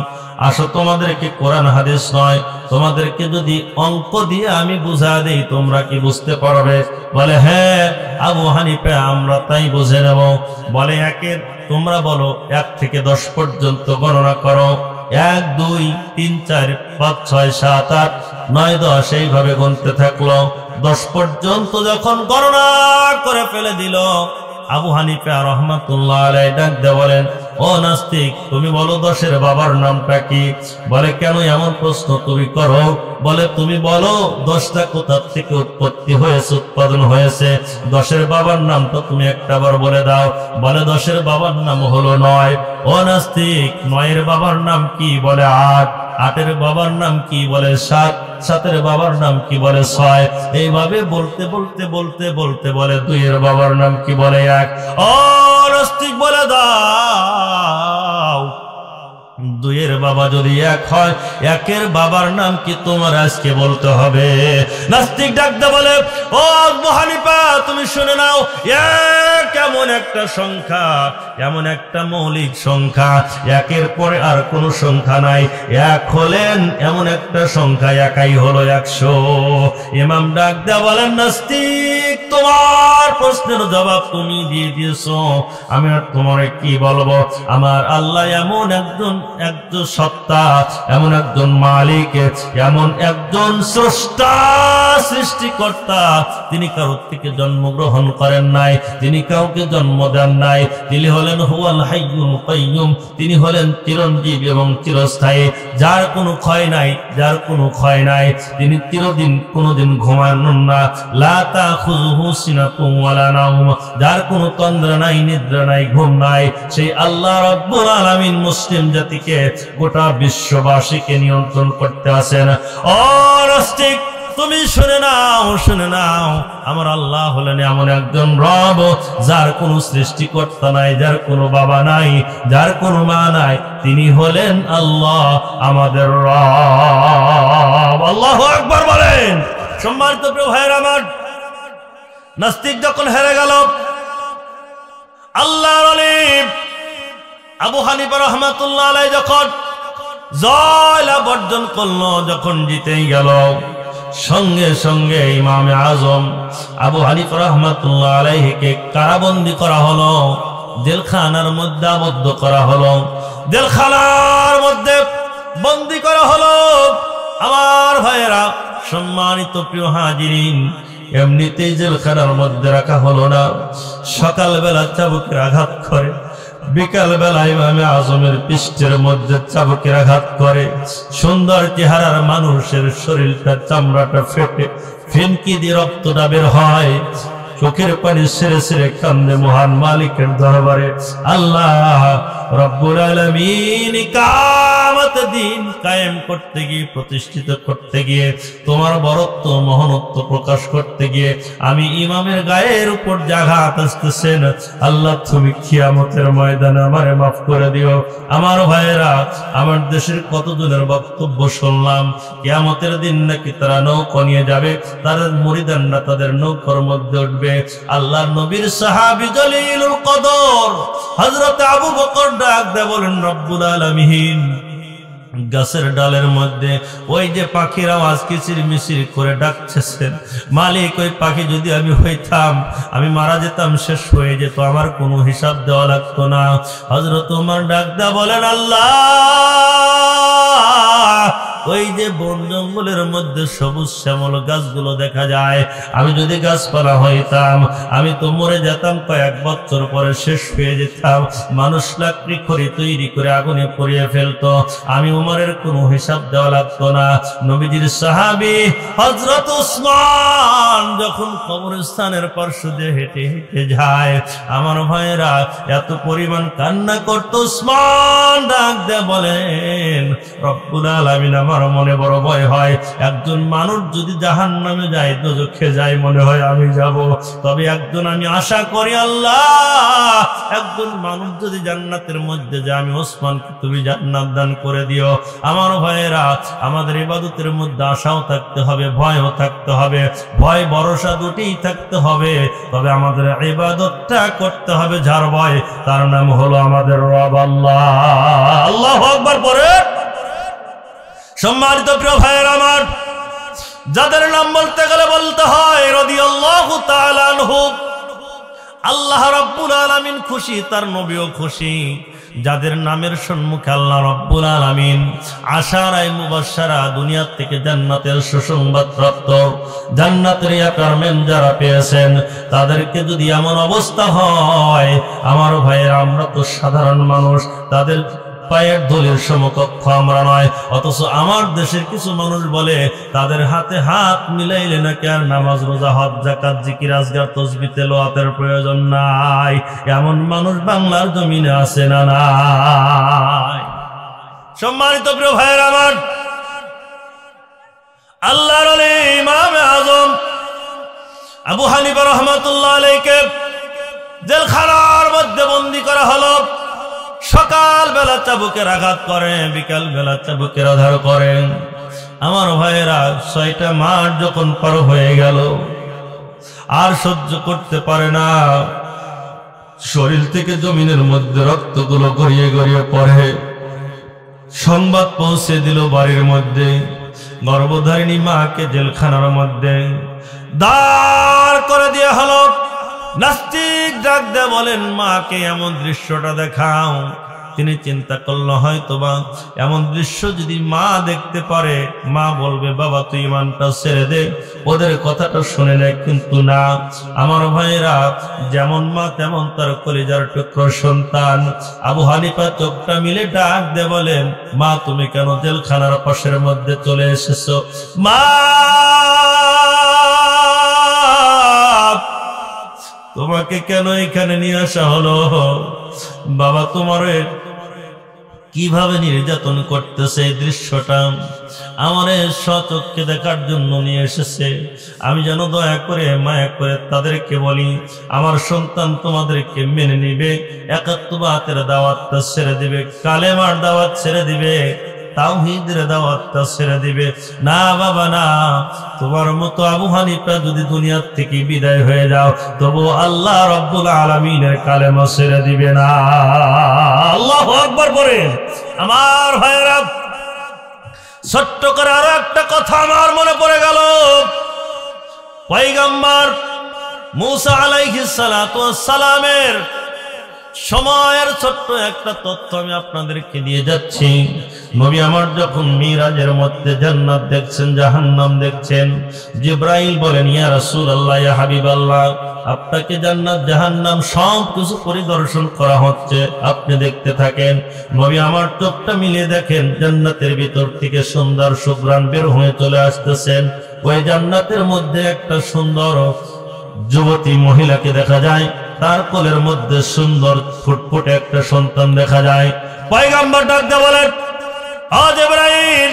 আসো তোমাদেরকে কোরআন হাদিস নয়, তোমাদেরকে যদি অঙ্ক দিয়ে আমি বুঝা দেই তোমরা কি বুঝতে পারবে? বলে হ্যাঁ আবু হানিফা, আমরা তাই বুঝে নেব। বলে তোমরা বলো 1 থেকে 10 পর্যন্ত গণনা করো। 1 2 3 4 5 6 7 8 9 10 এইভাবে গুনতে থাকলো। 10 পর্যন্ত যখন গণনা করে ফেলে দিল, আবু হানিফা রাহমাতুল্লাহ আলাইহি ডাক দিয়ে বলেন, ও নাস্তিক, তুমি বলো 10-এর বাবার নামটা কি? বলে কেন এমন প্রশ্ন তুমি করো? বলে তুমি বলো 10টা কোথা থেকে উৎপত্তি হয়েছে, উৎপাদন হয়েছে, 10-এর বাবার নামটা তুমি একটাবার বলে দাও। বলে 10-এর বাবার নাম হলো 9। ও নাস্তিক, 9-এর বাবার নাম কি? বলে 8। 8-এর বাবার নাম কি? বলে 7। 7-এর বাবার নাম কি? বলে 6। এইভাবে বলতে বলতে বলতে বলতে বলে 2-এর বাবার নাম কি? বলে 1। ও নাস্তিক বলে দাও, 2-এর বাবা যদি 1 হয়, 1-এর বাবার নাম কি তোমার আজকে বলতে হবে। নাস্তিক ডাকতে বলে, ও আবু হানিফা তুমি শুনে নাও, 1 এমন একটা সংখ্যা, এমন একটা মৌলিক সংখ্যা, 1-এর পরে আর কোনো সংখ্যা নাই। 1 হলেন এমন একটা সংখ্যা, একাই হলো 100। ইমাম ডাকতে বলেন, নাস্তিক তোমার প্রশ্নের জবাব তুমি দিয়ে দিয়েছো, আমি আর তোমারে কি বলবো। আমার আল্লাহ এমন একজন সত্তা, এমন একজন মালিক, এমন একজন স্রষ্টা, সৃষ্টিকর্তা, তিনি কারোর থেকে জন্মগ্রহণ করেন নাই, তিনি কাউকে জন্ম দেন নাই। তিনি হলেন হুয়াল হাইয়ুল কাইয়ুম, তিনি হলেন চিরঞ্জীব এবং চিরস্থায়ী, যার কোনো ক্ষয় নাই, যার কোনো ক্ষয় নাই। তিনি চিরদিন কোনোদিন ঘুমান না, লা তাখুযুহু সিনাতুন ওয়ালা নাওম, যার কোনো তন্দ্রা নাই, নিদ্রা নাই, ঘুম নাই। সেই আল্লাহ রাব্বুল আলামিন মুসলিম জাতিকে, গোটা বিশ্ববাসীকে নিয়ন্ত্রণ করতে আছেন। ও নাস্তিক তুমি শুনে নাও, শুনে নাও, আমার আল্লাহ হলেন এমন একজন রব, যার কোনো সৃষ্টিকর্তা নাই, যার কোনো বাবা নাই, যার কোনো মা নাই। তিনি হলেন আল্লাহ, আমাদের রব। আল্লাহু আকবার বলেন। সম্মানিত প্রিয় ভাইয়েরা আমার, নাস্তিক যখন হেরে গেল, আল্লাহর ওলি আবু হানিফা রাহমাতুল্লাহ আলাইহি যখন জয়লাভ অর্জন করলো, যখন জিতেই গেল, সঙ্গে সঙ্গে ইমামে আজম আবু হানিফা রাহমাতুল্লাহ আলাইহিকে কারাবন্দী করা হলো, জেলখানার মধ্যে আবদ্ধ করা হলো, জেলখানার মধ্যে বন্দী করা হলো। আমার ভাইয়েরা, সম্মানিত প্রিয় হাজিরিন, এমনিতেই জেলখানার মধ্যে রাখা হলো না। সকালবেলা চাবুকের আঘাত করে, বিকাল বেলা ইমামে আজমের পৃষ্ঠের মধ্যে চাবুকের আঘাত করে। সুন্দর চেহারার মানুষের শরীরটা, চামড়াটা ফেটে ফিনকি দিয়ে রক্তটা বের হয়। চোখের পানি ছেড়ে ছেড়ে কান্দে মহান মালিকের দরবারে। আল্লাহ রব্বুল আলামিন কিয়ামত দিন কায়েম করতে গিয়ে, প্রতিষ্ঠিত করতে গিয়ে, তোমার বরত্ব মহনত্ব প্রকাশ করতে গিয়ে আমি ইমামের গায়ের উপর যে আঘাত আসতেছেন, আল্লাহ তুমি কিয়ামতের ময়দানে আমারে মাফ করে দিও। আমার ভাইয়েরা, আমার দেশের কতজনের বক্তব্য শুনলাম, কিয়ামতের দিন নাকি তারা নৌকা নিয়ে যাবে, তাদের মুরিদানরা তাদের নৌকার মধ্যে উঠবে। আল্লাহর নবীর সাহাবী জলিলুল কদর হযরত আবু বকর ডাক দিয়ে বলেন, রব্বুল আলামিন, গাছের ডালের মধ্যে ওই যে পাখির আওয়াজ কিচিরমিচির করে ডাকছেন, মালিক ওই পাখি যদি আমি হইতাম, আমি মারা যেতাম, শেষ হয়ে যেত, আমার কোনো হিসাব দেওয়া লাগতো না। হযরত ওমর ডাক দিয়ে বলেন, আল্লাহ ওই যে বন জঙ্গলের মধ্যে সবুজ শ্যামল গাছগুলো দেখা যায়, আমি যদি গাছপালা হইতাম আমি তো মরে যেতাম, কয়েক বছর পরে শেষ হয়ে যেতাম। মানুষ লাকড়ি খড়ি তৈরি করে আগুনে পুড়িয়ে ফেলতো, আমি উমরের কোনো হিসাব দেওয়া লাগতো না। নবীজির সাহাবী হযরত উসমান যখন কবরস্থানের পার্শ্ব দিয়ে হেঁটে হেঁটে যায়, আমার ভাইয়েরা এত পরিমাণ কান্না করতো। উসমান ডাক দিয়ে বলেন, রব্বুল আলামিন, আমার মনে বড় ভয় হয়, একজন মানুষ যদি জাহান্নামে যায়, দোজখে যায়, মনে হয় আমি যাব। তবে একজন আমি আশা করি, আল্লাহ, একজন মানুষ যদি জান্নাতের মধ্যে যায়, আমি ওসমানকে তুমি জান্নাত দান করে দিও। আমার ভাইয়েরা, আমাদের ইবাদতের মধ্যে আশাও থাকতে হবে, ভয়ও থাকতে হবে। ভয় ভরসা দুটিই থাকতে হবে, তবে আমাদের ইবাদতটা করতে হবে যার ভয়, তার নাম হলো আমাদের রব আল্লাহ। আল্লাহু আকবার পড়ে। সম্মানিত প্রিয় ভাইয়েরা আমার, যাদের নাম বলতে গেলে বলতে হয় রাদিয়াল্লাহু তাআলা আনহু। আল্লাহ রাব্বুল আলামিন খুশি, তার নবীও খুশি। যাদের নামের সম্মুখে আল্লাহ রাব্বুল আলামিন আশারায়ে মুবাশশারা, দুনিয়া থেকে জান্নাতের সুসংবাদ প্রাপ্ত, জান্নাতের অ্যাপার্টমেন্ট যারা পেয়েছেন, তাদেরকে যদি এমন অবস্থা হয়, আমার ভাইয়েরা, আমরা তো সাধারণ মানুষ, তাদের পায়ের দলের সমকক্ষ আমরা নয়। অথচ আমার দেশের কিছু মানুষ বলে তাদের হাতে হাত মিলাইলে নাকি আর নামাজ, রোজা, হজ, যাকাত, জিকির, আজকার, তাসবিহ, তেলাওয়াতের প্রয়োজন নাই। এমন মানুষ বাংলার জমিনে আছে না নাই? সম্মানিত প্রিয় ভাইয়েরা আমার, আল্লাহর ওলি ইমামে আজম আবু হানিফা রাহমাতুল্লাহ আলাইহিকে জেলখানার মধ্যে বন্দী করা হলো। সকাল বেলা চাবুকের আঘাত করে, বিকাল বেলা চাবুকের আধার করে। আমার ভাইয়েরা, 6টা মাস যখন পার হয়ে গেল, আর সহ্য করতে পারে না, শরীর থেকে জমিনের মধ্যে রক্তগুলো গড়িয়ে গড়িয়ে পড়ে। সংবাদ পৌঁছে দিল বাড়ির মধ্যে, গর্ভধারিণী মাকে জেলখানার মধ্যে দাঁড় করে দিয়ে হলো। নাস্তিক ডাক দিয়ে বলেন, মাকে এমন দৃশ্যটা দেখাও। তিনি চিন্তা করলো, হয়তোবা এমন দৃশ্য যদি মা দেখতে পারে, মা বলবে, বাবা তুই ইমানটা ছেড়ে দে, ওদের কথাটা শুনে নেয়। কিন্তু না, আমার ভাইয়েরা, যেমন মা তেমন তার কলিজার টুকরো সন্তান। আবু হানিফা চোখটা মিলে ডাক দিয়ে বলেন, মা তুমি কেন জেলখানার পাশের মধ্যে চলে এসেছো? মা, তোমাকে কেন এখানে নিয়ে আসা হলো? বাবা তোমারে কিভাবে নির্যাতন করতেছে, এই দৃশ্যটা আমারে সচক্ষে দেখার জন্য নিয়ে এসেছে। আমি যেন দয়া করে, মায়া করে তাদেরকে বলি, আমার সন্তান তোমাদেরকে মেনে নিবে, একাত্মবাদের দাওয়াতটা ছেড়ে দিবে, কালেমার দাওয়াত ছেড়ে দিবে, তাওহীদের দাওয়াতটা ছেড়ে দিবে। না বাবা না, তোমার মতো আবু হানিফা যদি দুনিয়ার থেকে বিদায় হয়ে যাও, তবু আল্লাহ রাব্বুল আলামিনের কালেমা ছেড়ে দিবে না। আল্লাহু আকবার বলেন। আমার ভাইয়েরা, ছোট্ট করে আরো একটা কথা আমার মনে পড়ে গেল। পয়গম্বর মুসা আলাইহিস সালাতু ওয়াস সালামের সময়ের ছোট্ট একটা তথ্য আমি আপনাদেরকে দিয়ে যাচ্ছি। নবী আমার যখন মিরাজের মধ্যে জান্নাত দেখছেন, জাহান্নাম দেখছেন, জিবরাইল বলেন, ইয়া রাসূলুল্লাহ, ইয়া হাবিবাল্লাহ, আপনাকে জান্নাত জাহান্নাম সব কিছু পরিদর্শন করা হচ্ছে, আপনি দেখতে থাকেন। নবী আমার চোখটা মিলিয়ে দেখেন, জান্নাতের ভিতর থেকে সুন্দর সুঘ্রাণ বের হয়ে চলে আসতেছেন। ওই জান্নাতের মধ্যে একটা সুন্দর যুবতী মহিলাকে দেখা যায়, তার কোলের মধ্যে সুন্দর ফুটফুটে একটা সন্তান দেখা যায়। পয়গম্বর ডাক দিয়ে বলেন, ও জিবরাইল,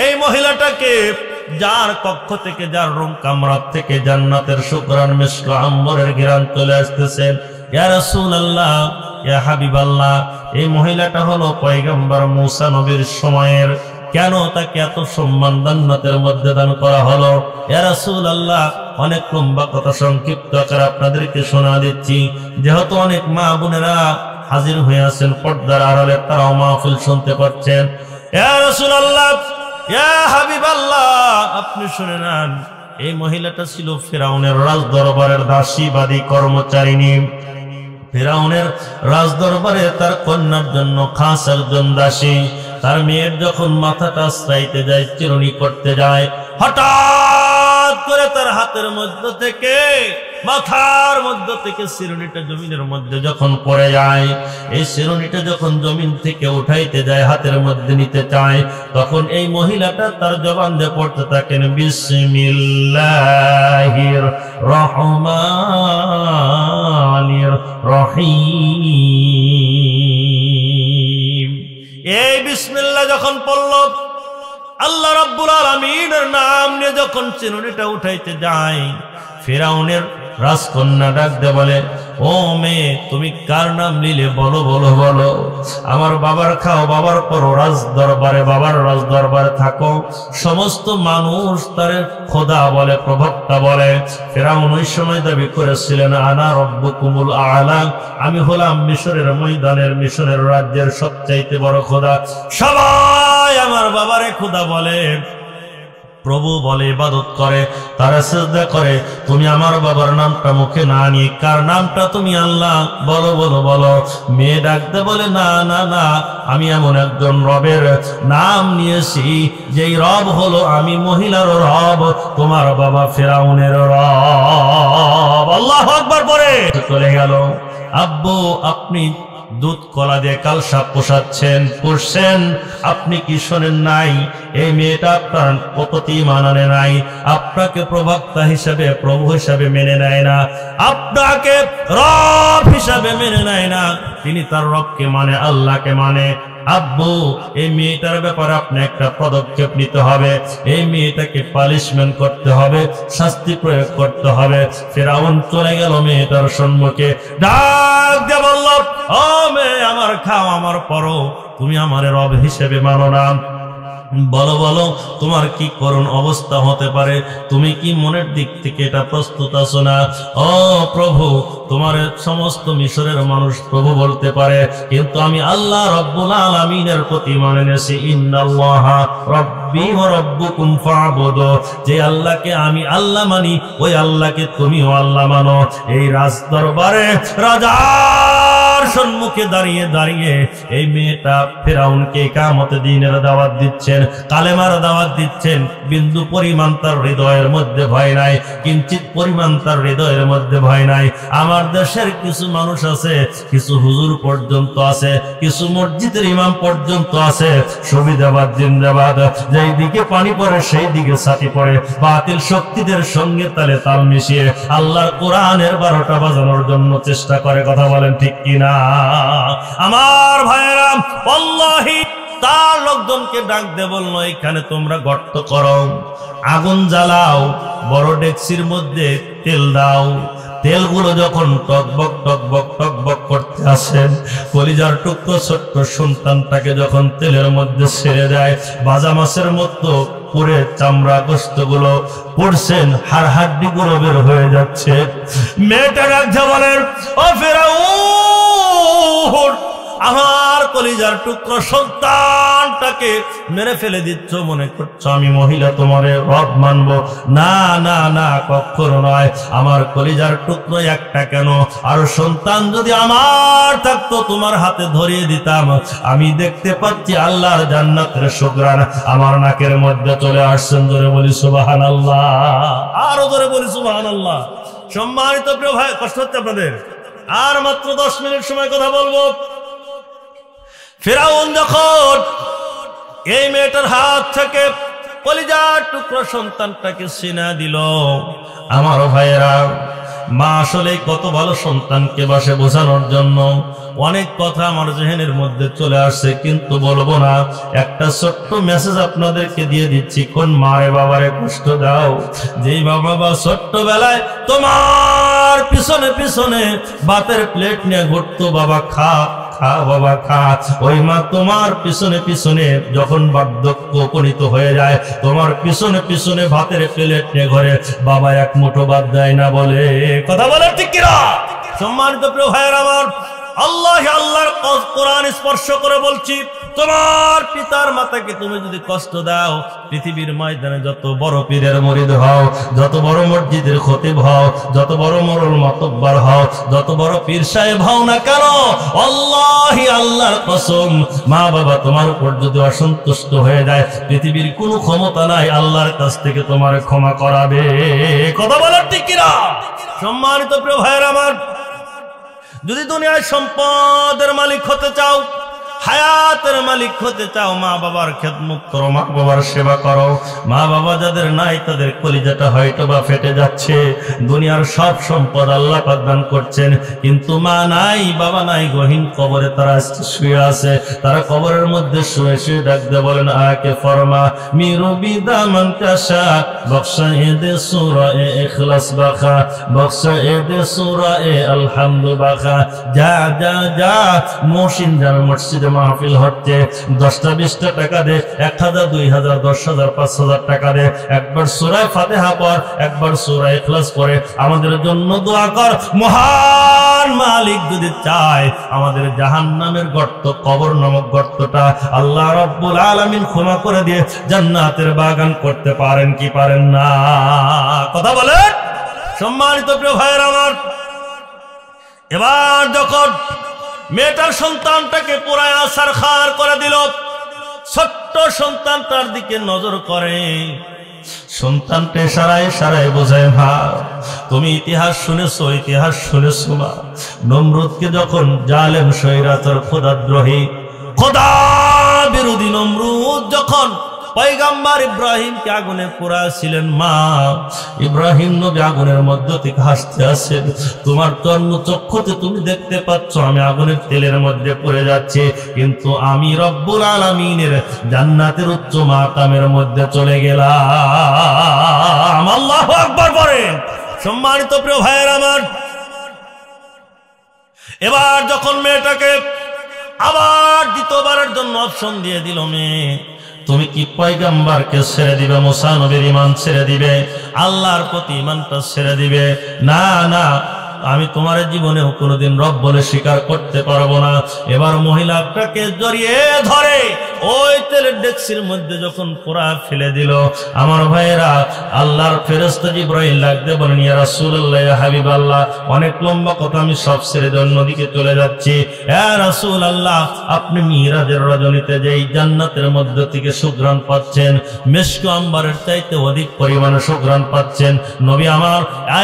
এই মহিলাটাকে, যার কক্ষ থেকে, যার রুম কামরাত থেকে জান্নাতের সুঘ্রাণ মিশ্র আম্বরের ঘ্রাণ চলে আসতেছেন, ইয়া রাসূলুল্লাহ, ইয়া হাবিবাল্লাহ, এই মহিলাটা হলো পয়গম্বর মুসা নবীর সময়ের। কেন তাকে এত সম্মান জান্নাতের মধ্যে দান করা হলো? ইয়া রাসূলুল্লাহ, অনেক লম্বা কথা সংক্ষিপ্ত আকারে আপনাদেরকে শোনা দিচ্ছি, যেহেতু অনেক মা বোনেরা হাজির হয়ে আছেন পর্দার আড়ালে, তারাও মাহফিল শুনতে পাচ্ছেন। ইয়া রাসূলুল্লাহ, ইয়া হাবিবাল্লাহ, আপনি শুনে নেন। এই মহিলাটা ছিল ফিরাউনের রাজ দরবারের দাসীবাদী কর্মচারিণী। ফিরাউনের রাজ দরবারে তার কন্যার জন্য খাস একজন দাসী, তার মেয়ের যখন মাথাটা আশ্রাইতে যায়, চিরুনি করতে যায়, হঠাৎ করে তার হাতের মধ্য থেকে, মাথার মধ্য থেকে চিরুনিটা জমিনের মধ্যে যখন পড়ে যায়, এই চিরুনিটা যখন জমিন থেকে উঠাইতে যায়, হাতের মধ্যে নিতে চায়, তখন এই মহিলাটা তার জবান দিয়ে পড়তে থাকেন বিসমিল্লাহির রহমানির রহিম। এই বিসমিল্লাহ যখন পড়ল, আল্লাহ রাব্বুল আলামিনের নাম নিয়ে যখন চিরুনিটা উঠাইতে যায়, ফিরাউনের রাজকন্যা ডাক দিয়ে বলে, ও মেয়ে, তুমি কার নাম নিলে? বলো বলো বলো। আমার বাবার খাও, বাবার পরও রাজ দরবারে, বাবার রাজ দরবারে থাকো। সমস্ত মানুষ তারে খোদা বলে, প্রভক্তা বলে। ফিরাউন ওই সময় দাবি করেছিলেন, আনা রব্বুকুমুল আ'লা, আমি হলাম মিশরের ময়দানের, মিশরের রাজ্যের সবচাইতে বড় খোদা। সবাই আমার বাবারে খোদা বলে, প্রভু বলে, ইবাদত করে, তারা সিজদা করে। তুমি আমার বাবার নামটা মুখে না নিয়ে কার নামটা তুমি আল্লাহ বলো বলো বলো। মেয়ে ডাকতে বলে, না না না, আমি এমন একজন রবের নাম নিয়েছি, যেই রব হলো আমি মহিলার রব, তোমার বাবা ফিরাউনের রব। আল্লাহু আকবার পরে চলে গেল। আব্বু, আপনি দুধ কলা দিয়ে কালসাপ পুষছেন, আপনি কি শোনেন নাই? এই মেয়েটা আপনার প্রতি মানানে নাই, আপনাকে প্রবক্তা হিসাবে, প্রভু হিসাবে মেনে নেয় না, আপনাকে রব হিসাবে মেনে নেয় না। তিনি তার রবকে মানে, আল্লাহকে মানে। আব্বু, এই মেয়েটার ব্যাপারে আপনি একটা পদক্ষেপ নিতে হবে, এই মেয়েটাকে পানিশমেন্ট করতে হবে, শাস্তি প্রয়োগ করতে হবে। ফিরাউন চলে গেল মেয়েটার সম্মুখে, ডাক দিয়ে বলল, ও মেয়ে, আমার খাও, আমার পরো, তুমি আমার রব হিসেবে মানো না। বলো বলো, তোমার কি করুণ অবস্থা হতে পারে? তুমি কি মনের দিক থেকে এটা প্রস্তুত আছো না? ও প্রভু, তোমার সমস্ত মিশরের মানুষ প্রভু বলতে পারে, কিন্তু আমি আল্লাহ রব্বুল আলামিনের প্রতি মানে নেছি। ইন্নাল্লাহা রব্বি ওয়া রব্বুকুম ফা'বুদু, যে আল্লাহকে আমি আল্লাহ মানি, ওই আল্লাহকে তুমিও আল্লাহ মানো। এই রাজ দরবারে রাজার সম্মুখে দাঁড়িয়ে দাঁড়িয়ে এই মেয়েটা ফিরাউনকে কিয়ামতের দিনের দাওয়াত দিচ্ছেন, কালেমার দাওয়াত দিচ্ছেন। বিন্দু পরিমাণ তার হৃদয়ের মধ্যে ভয় নাই, কিঞ্চিত পরিমাণ তার হৃদয়ের মধ্যে ভয় নাই। আমার দেশের কিছু মানুষ আছে, কিছু হুজুর পর্যন্ত আছে, কিছু মসজিদের ইমাম পর্যন্ত আছে, সুবিধাবাদ জিন্দাবাদ, যেই দিকে পানি পড়ে সেই দিকে ছাতি পড়ে, বাতিল শক্তিদের সঙ্গে তালে তাল মিশিয়ে আল্লাহর কোরআনের 12টা বাজানোর জন্য চেষ্টা করে। কথা বলেন ঠিক কিনা? আমার ভাইয়েরা, আল্লাহি তার লোকজনকে ডাক দে বলল, এখানে তোমরা গর্ত করো, আগুন জ্বালাও, বড় ডেকচির মধ্যে তেল দাও। তেলগুলো যখন টকবক টকবক টকবক করতে আসেন, কলিজার টুকরো ছোট্ট সন্তানটাকে যখন তেলের মধ্যে ছেড়ে দেয়, ভাজা মাছের মতো পুরে চামড়া গোশত গুলো পড়ছেন, হাড় হাড্ডি গুলো বের হয়ে যাচ্ছে। মেয়েটা রাখতে বলেন, ও ফিরাউন, আমার কলিজার টুকরো সন্তানটাকে মেরে ফেলে দিচ্ছ, মনে করছো আমি মহিলা তোমার রব মানব? না না না, কখনো নয়। আমার কলিজার টুকরো একটা কেন, আর সন্তান যদি আমার থাকতো তোমার হাতে ধরিয়ে দিতাম। আমি দেখতে পাচ্ছি আল্লাহর জান্নাতের সুঘ্রাণ আমার নাকের মধ্যে চলে আসছেন। জোরে বলি সুবহানাল্লাহ, আরো জোরে বলি সুবহানাল্লাহ। সম্মানিত প্রিয় ভাই, কষ্ট হচ্ছে আপনাদের? আর মাত্র 10 মিনিট সময় কথা বলবো। ফিরাউন যখন এই মেয়েটার হাত থেকে কলিজার টুকরো সন্তানটাকে ছিনা দিল, আমার ভাইয়েরা, মা আসলে কত ভালো সন্তানকে বাসে বোঝানোর জন্য অনেক কথা আমার জেহেনের মধ্যে চলে আসছে, কিন্তু বলবো না। একটা ছোট্ট মেসেজ আপনাদেরকে দিয়ে দিচ্ছি, কোন মারে বাবারে কষ্ট দাও, যেই বাবা বা ছোট্টবেলায় তোমার পিছনে পিছনে ভাতের প্লেট নিয়ে ঘুরতো, বাবা খা খা বাবা খা, ওই মা তোমার পিছনে পিছনে যখন বার্ধক্য উপনীত হয়ে যায়, তোমার পিছনে পিছনে ভাতের প্লেট নিয়ে ঘরে, বাবা এক মুঠো ভাত দেয় না বলে। কথা বলে ঠিক কিনা? সম্মানিত প্রিয় ভাইয়ের আমার, আল্লাহ আল্লাহর কোরআন স্পর্শ করে বলছি, তোমার পিতার মাতাকে তুমি যদি কষ্ট দাও, পৃথিবীর ময়দানে যত বড় পীরের মুরিদ হও, যত বড় মসজিদের খতিব হও, যত বড় মোরল মাতব্বার হও, যত বড় পীর সাহেব হও না কেন, আল্লাহি আল্লাহর কসম, মা বাবা তোমার উপর যদি অসন্তুষ্ট হয়ে যায়, পৃথিবীর কোনো ক্ষমতা নাই আল্লাহর কাছ থেকে তোমার ক্ষমা করাবে। কথা বলার ঠিক কিনা? সম্মানিত প্রিয় ভাইয়ের আমার, যদি দুনিয়ায় সম্পদের মালিক হতে চাও, হায়াতের মালিক হতে চাও, মা বাবার খেদমত করো, মা বাবার সেবা করো। মা বাবা যাদের নাই তাদের কলিজাটা হয়তো বা ফেটে যাচ্ছে। দুনিয়ার সব সম্পদ আল্লাহ পাক দান করছেন, কিন্তু মা নাই বাবা নাই, গহীন কবরে তারা শুয়ে আছে। তারা কবরের মধ্যে শুয়ে শুয়ে ডাকতে বলেন, আকে ফরমা মিরু বিদামান কাশা বক্সা এদে সূরা এ ইখলাস বাখা, বক্সা এদে সূরা এ আলহামদু বাখা। যা যা যা মহসিন যার মসজিদে মাহফিল হচ্ছে, 10টা 20টা টাকা দে, 1000 2000 10,000 5,000 টাকা দে, একবার সূরা ফাতিহা পড়, একবার সূরা ইখলাস পড়ে আমাদের জন্য দোয়া কর। মহান মালিক যদি চায় আমাদের জাহান্নামের গর্ত, কবর নামক গর্তটা আল্লাহ রাব্বুল আলামিন ক্ষমা করে দিয়ে জান্নাতের বাগান করতে পারেন কি পারেন না? কথা বলেন। সম্মানিত প্রিয় ভাইয়ের আমার, এবার যখন মেয়েটার সন্তানটাকে পুরায় সারখার করে দিল, ছোট্ট সন্তানটার দিকে নজর করে, সন্তানটা সারায় সারায় বোঝায়, মা তুমি ইতিহাস শুনেছো, ইতিহাস শুনেছো মা, নমরুদকে যখন জালেম স্বৈরাচার খোদাদ্রোহী খোদা বিরোধী নমরুদ যখন পয়গম্বর ইব্রাহিমকে আগুনে পোড়াছিলেন, মা ইব্রাহিম নবী আগুনের মধ্য থেকে হাসতে আছেন, তোমার তন্ন চক্ষুতে তুমি দেখতে পাচ্ছ আমি আগুনের তেলের মধ্যে পড়ে যাচ্ছে, কিন্তু আমি রব্বুল আলামিনের জান্নাতের উচ্চ মাকামের মধ্যে চলে গেলাম। আল্লাহু আকবার বলেন। সম্মানিত প্রিয় ভাইয়ের আমার, এবার যখন মেয়েটাকে আবার দ্বিতীয়বারের জন্য অপশন দিয়ে দিল, মেয়ে তুমি কি পয়গম্বরকে ছেড়ে দিবে, মুসা নবীর ঈমান ছেড়ে দিবে, আল্লাহর প্রতি ঈমানটা ছেড়ে দিবে? না না, আমি তোমার জীবনেও কোনোদিন রব বলে স্বীকার করতে পারবো না। এবার মহিলাটাকে জড়িয়ে ধরে ওই তেলের ডেকসির মধ্যে যখন পোড়া ফেলে দিল, আমার ভাইয়েরা আল্লাহর ফেরেশতা জিবরাইল লাগতে বলেন, ইয়া রাসূলুল্লাহ, ইয়া হাবিবাল্লাহ, অনেক লম্বা কথা, আমি সব ছেড়ে দিয়ে অন্যদিকে চলে যাচ্ছি। ইয়া রাসূলুল্লাহ, আপনি মিরাজের রজনীতে যেই জান্নাতের মধ্য থেকে সুঘ্রাণ পাচ্ছেন, মিশক আম্বারের চাইতে অধিক পরিমাণে সুঘ্রাণ পাচ্ছেন নবী আমার।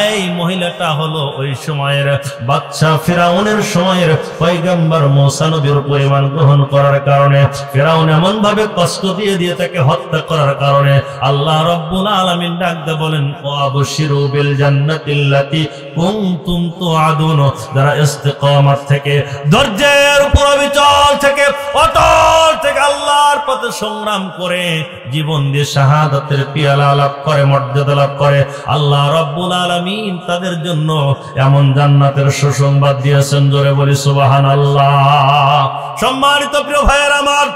এই মহিলাটা হলো ওই সময়ের বাদশা ফিরাউনের সময়ের পয়গম্বর মুসা নবীর উপর ঈমান গ্রহণ করার কারণে, ফিরাউন এমন ভাবে কষ্ট দিয়ে দিয়ে তাকে হত্যা করার কারণে আল্লাহ রাব্বুল আলামিন ডাকতে বলেন, ও আবশিরু বিল জান্নাতিল্লাতি কুনতুম তুআদুন, যারা ইস্তিকামত থেকে, ধৈর্যের উপর অবিচল থেকে, অটল থেকে আল্লাহর পথে সংগ্রাম করে জীবন দিয়ে শাহাদাতের পিয়ালা লাভ করে, মর্যাদা লাভ করে, আল্লাহ রাব্বুল আলামিন তাদের জন্য এমন জান্নাতের সুসংবাদ দিয়েছেন। জোরে বলি সুবহানাল্লাহ। সম্মানিত প্রিয় ভাইয়ের আমার,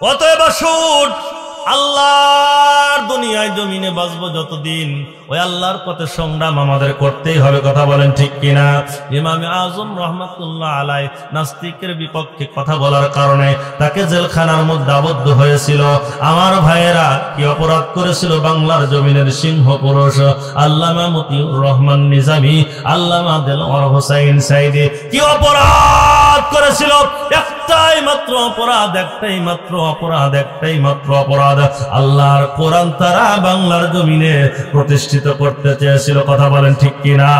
অতএব আসুন, আল্লাহর দুনিয়ায় জমিনে বাঁচবো যতদিন, ওই আল্লাহর পথে সংগ্রাম আমাদের করতেই হবে। কথা বলেন ঠিক কিনা? ইমামে আজম রহমাতুল্লাহ আলাইহি নাস্তিকের বিপক্ষে কথা বলার কারণে তাকে জেলখানার মধ্যে আবদ্ধ হয়েছিল। আমার ভাইয়েরা, কি অপরাধ করেছিল বাংলার জমিনের সিংহ পুরুষ আল্লামা মতিউর রহমান নিজামী, আল্লামা দেলওয়ার হোসাইন সাইদি, কি অপরাধ করেছিল? একটাই মাত্র অপরাধ, একটাই মাত্র অপরাধ, একটাই মাত্র অপরাধ, আল্লাহর কোরআন তারা বাংলার জমিনে প্রতিষ্ঠিত করতে চেয়েছিল। কথা বলেন ঠিক কিনা?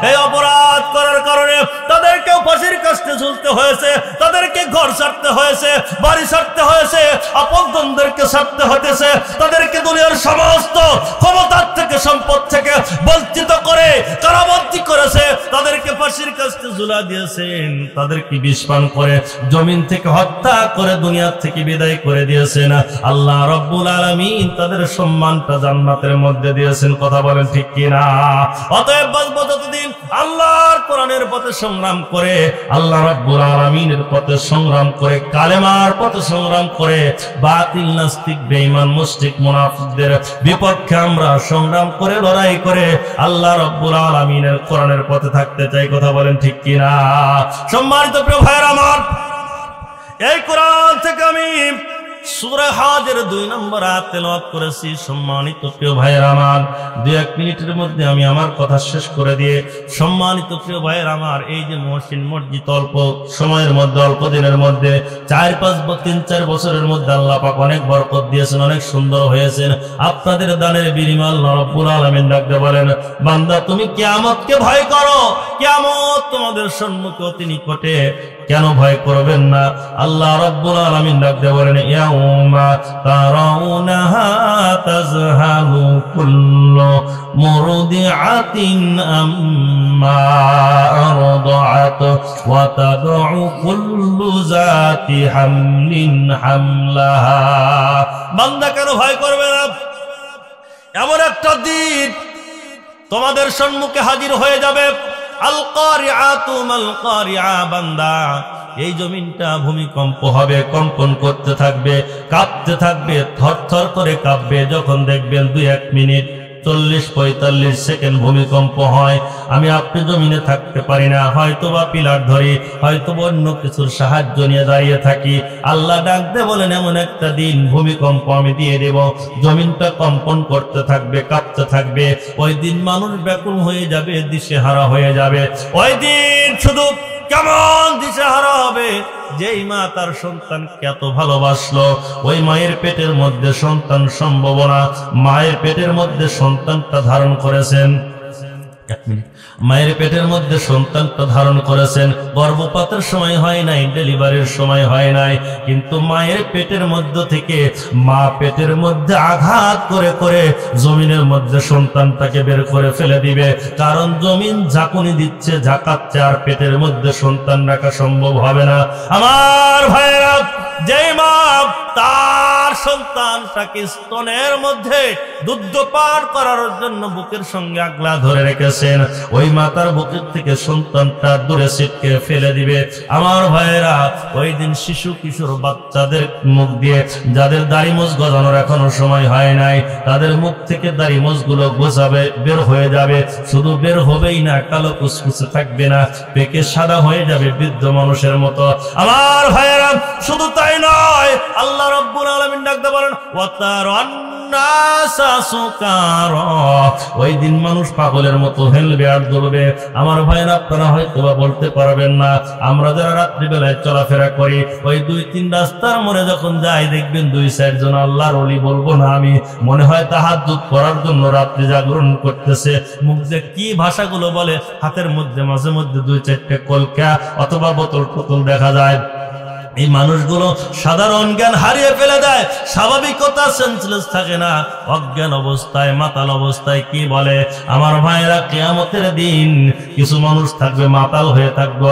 এই অপরাধ করার কারণে তাদেরকেও ফাঁসির কাস্টে ঝুলতে হয়েছে, তাদেরকে ঘর ছাড়তে হয়েছে, বাড়ি ছাড়তে হয়েছে, আপনজনদেরকে ছাড়তে হতেছে, তাদেরকে দুনিয়ার সমস্ত ক্ষমতার থেকে, সম্পদ থেকে বঞ্চিত করে কারাবন্দী করেছে, তাদেরকে ফাঁসির কাস্টে ঝুলা দিয়েছেন, তাদেরকে বিষ পান করে জমিন থেকে হত্যা করে দুনিয়া থেকে বিদায় করে দিয়েছেন। আল্লাহ রাব্বুল আলামিন তাদের সম্মানটা জান্নাতের মধ্যে দিয়েছেন। কথা বলেন ঠিক কিনা? অতএব বাঁচবো যতদিন আল্লাহর কোরআনের পথে সংগ্রাম করে, আল্লাহ রাব্বুল আলামিনের পথে পথে সংগ্রাম করে, কালেমার পথে সংগ্রাম করে, বাতিল নাস্তিক বেঈমান মুশরিক মুনাফিকদের বিপক্ষে আমরা সংগ্রাম করে, লড়াই করে আল্লাহ রাব্বুল আলামিনের কোরআনের পথে থাকতে চাই। কথা বলেন ঠিক কিনা? সম্মানিত প্রিয় ভাইরা আমার, এই কোরআন থেকে আমি সূরা হাজের 2 নম্বর আয়াত তেলাওয়াত করেছি। সম্মানিত প্রিয় ভাইরা আমার, 2-1 মিনিটের মধ্যে আমি আমার কথা শেষ করে দিয়ে, সম্মানিত প্রিয় ভাইরা আমার, এই যে মহসিন মসজিদ অল্প সময়ের মধ্যে, অল্প দিনের মধ্যে 3-4 বছরের মধ্যে আল্লাহ পাক অনেক বরকত দিয়েছেন, অনেক সুন্দর হয়েছেন। আপনাদের দানের বিনিময় আল্লাহ রাব্বুল আলামিন ডাকতে বলেন, বান্দা তুমি কিয়ামতকে ভয় করো, কিয়ামত তোমাদের সম্মুখে অতি নিকটে, কেন ভয় করবেন না? আল্লাহ রাব্বুল আলামিন ডাকতে বলেন, ইয়াউমা তারাউনাহা তাযহালু কুল্লু মুরদিআতিন আম্মা আরদাআত ওয়া তাদউ কুল্লু যাতি হামলিন হামলাহা। বান্দা কেন ভয় করবে না? এমন একটা দিন তোমাদের সম্মুখে হাজির হয়ে যাবে, আল কারিআতু মাল কারিআ। বান্দা, এই জমিনটা ভূমিকম্প হবে, কম্পন করতে থাকবে, কাঁপতে থাকবে, থরথর করে কাঁপবে। যখন দেখবেন 2-1 মিনিট 40-45 সেকেন্ড ভূমিকম্প হয়, আমি আপনি জমিনে থাকতে পারি না, হয়তোবা পিলার ধরি, হয়তোবা অন্য কিছুর সাহায্য নিয়ে দাঁড়িয়ে থাকি। আল্লাহ ডাকতে বলেন, এমন একটা দিন ভূমিকম্প আমি দিয়ে দেব, জমিনটা কম্পন করতে থাকবে, কাঁপতে থাকবে। ওই দিন মানুষ ব্যাকুল হয়ে যাবে, দিশেহারা হয়ে যাবে। ওই দিন শুধু কেমন দিশেহারা হবে, যেই মা তার সন্তানকে এত ভালোবাসলো, ওই মায়ের পেটের মধ্যে সন্তান সম্ভব না, মায়ের পেটের মধ্যে সন্তানটা ধারণ করেছেন, মায়ের পেটের মধ্যে সন্তানটা ধারণ করেছেন, গর্ভপাতের সময় হয় নাই, ডেলিভারির সময় হয় নাই, কিন্তু মায়ের পেটের মধ্য থেকে মা পেটের মধ্যে আঘাত করে করে জমিনের মধ্যে সন্তানটাকে বের করে ফেলে দিবে। কারণ জমিন ঝাঁকুনি দিচ্ছে, ঝাঁকাচ্ছে, আর পেটের মধ্যে সন্তান রাখা সম্ভব হবে না। আমার ভাইয়েরা, যেই মা তার সন্তানটাকে স্তনের মধ্যে দুধ পান করার জন্য বুকের সঙ্গে আগলা ধরে রেখেছেন, ওই মাতার বুকের থেকে সন্তানটা দূরে ছিটকে ফেলে দিবে। আমার ভাইয়েরা, ওই দিন শিশু কিশোর বাচ্চাদের মুখ দিয়ে, যাদের দাড়ি মোজ গজানোর এখনো সময় হয় নাই, তাদের মুখ থেকে দাড়ি মোজ গুলো গোছাবে, বের হয়ে যাবে। শুধু বের হবেই না, কালো কুচকুচে থাকবে না, পেকে সাদা হয়ে যাবে বৃদ্ধ মানুষের মতো। আমার ভাইয়েরা, শুধু তাই নয়, আল্লাহ রাব্বুল আলামিন ডাকতে বলেন, ওয়াতারান নাসা সুকারা। ওই দিন মানুষ পাগলের মতো হেলবে আর দুলবে। আমার ভাইয়েরা, আপনারা হয়তো বা বলতে পারবেন না, আমরা যারা রাত্রিবেলায় চলাফেরা করি, ওই 2-3 রাস্তার মোড়ে যখন যাই, দেখবেন 2-4 জন আল্লাহর ওলি, বলবো না আমি, মনে হয় তাহাজ্জুদ করার জন্য রাত্রি জাগরণ করতেছে। মুখ যে কি ভাষাগুলো বলে, হাতের মধ্যে মাঝে মধ্যে 2-4টে কলকা অথবা বোতল টোতল দেখা যায়। এই মানুষগুলো সাধারণ জ্ঞান হারিয়ে ফেলে দেয়, স্বাভাবিকতা সেন্সলেস থাকে না, অজ্ঞান অবস্থায়, মাতাল অবস্থায় কি বলে। আমার ভাইরা, কিয়ামতের দিন কিছু মানুষ থাকবে, মাতাল হয়ে থাকবে।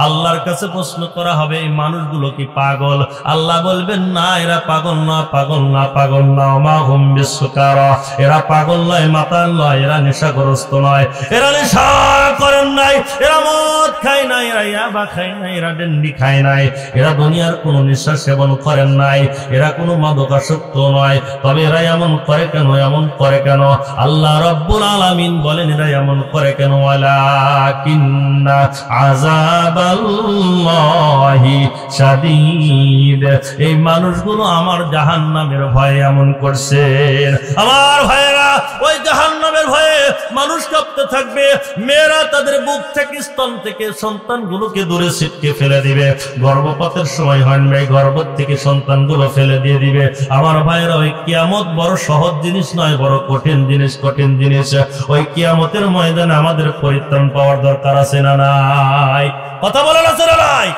আল্লাহর কাছে প্রশ্ন করা হবে, এই মানুষগুলো কি পাগল? আল্লাহ বলবেন, না, এরা পাগল না, পাগল না, পাগল না, মা হুম বিসুকারা। এরা পাগল নয়, মাতাল নয়, এরা নেশাগ্রস্ত নয়, এরা নেশা করেন নাই, এরা মদ খায় নাই, এরা ইয়াবা খায় নাই, এরা খায় নাই, এরা দুনিয়ার কোন নেশা সেবন করেন নাই, এরা কোনো মাদকাসক্ত নয়। তবে এরা এমন করে কেন? এমন করে কেন? আল্লাহ রাব্বুল আলামিন বলেন, এরা এমন করে কেন? ওয়ালাকিন্না আযাবাল্লাহি শাদীদ। এই মানুষগুলো আমার জাহান্নামের ভয়ে এমন করছেন। আমার ভাইয়েরা, ওই জাহান্নামের ভয়ে মানুষ কাঁপতে থাকবে। মেয়েরা তাদের বুক থেকে, স্তন থেকে সন্তানগুলোকে দূরে ছিটকে ফেলে দিবে। গর্ভপাতের সময় হয় নাই, গর্ভ থেকে সন্তানগুলো ফেলে দিয়ে দিবে। আমার ভাইয়েরা, ওই কিয়ামত বড় সহজ জিনিস নয়, বড় কঠিন জিনিস, কঠিন জিনিস। ওই কিয়ামতের ময়দানে আমাদের পরিত্রাণ পাওয়ার দরকার আছে না নাই? কথা বলেন আছে না নাই?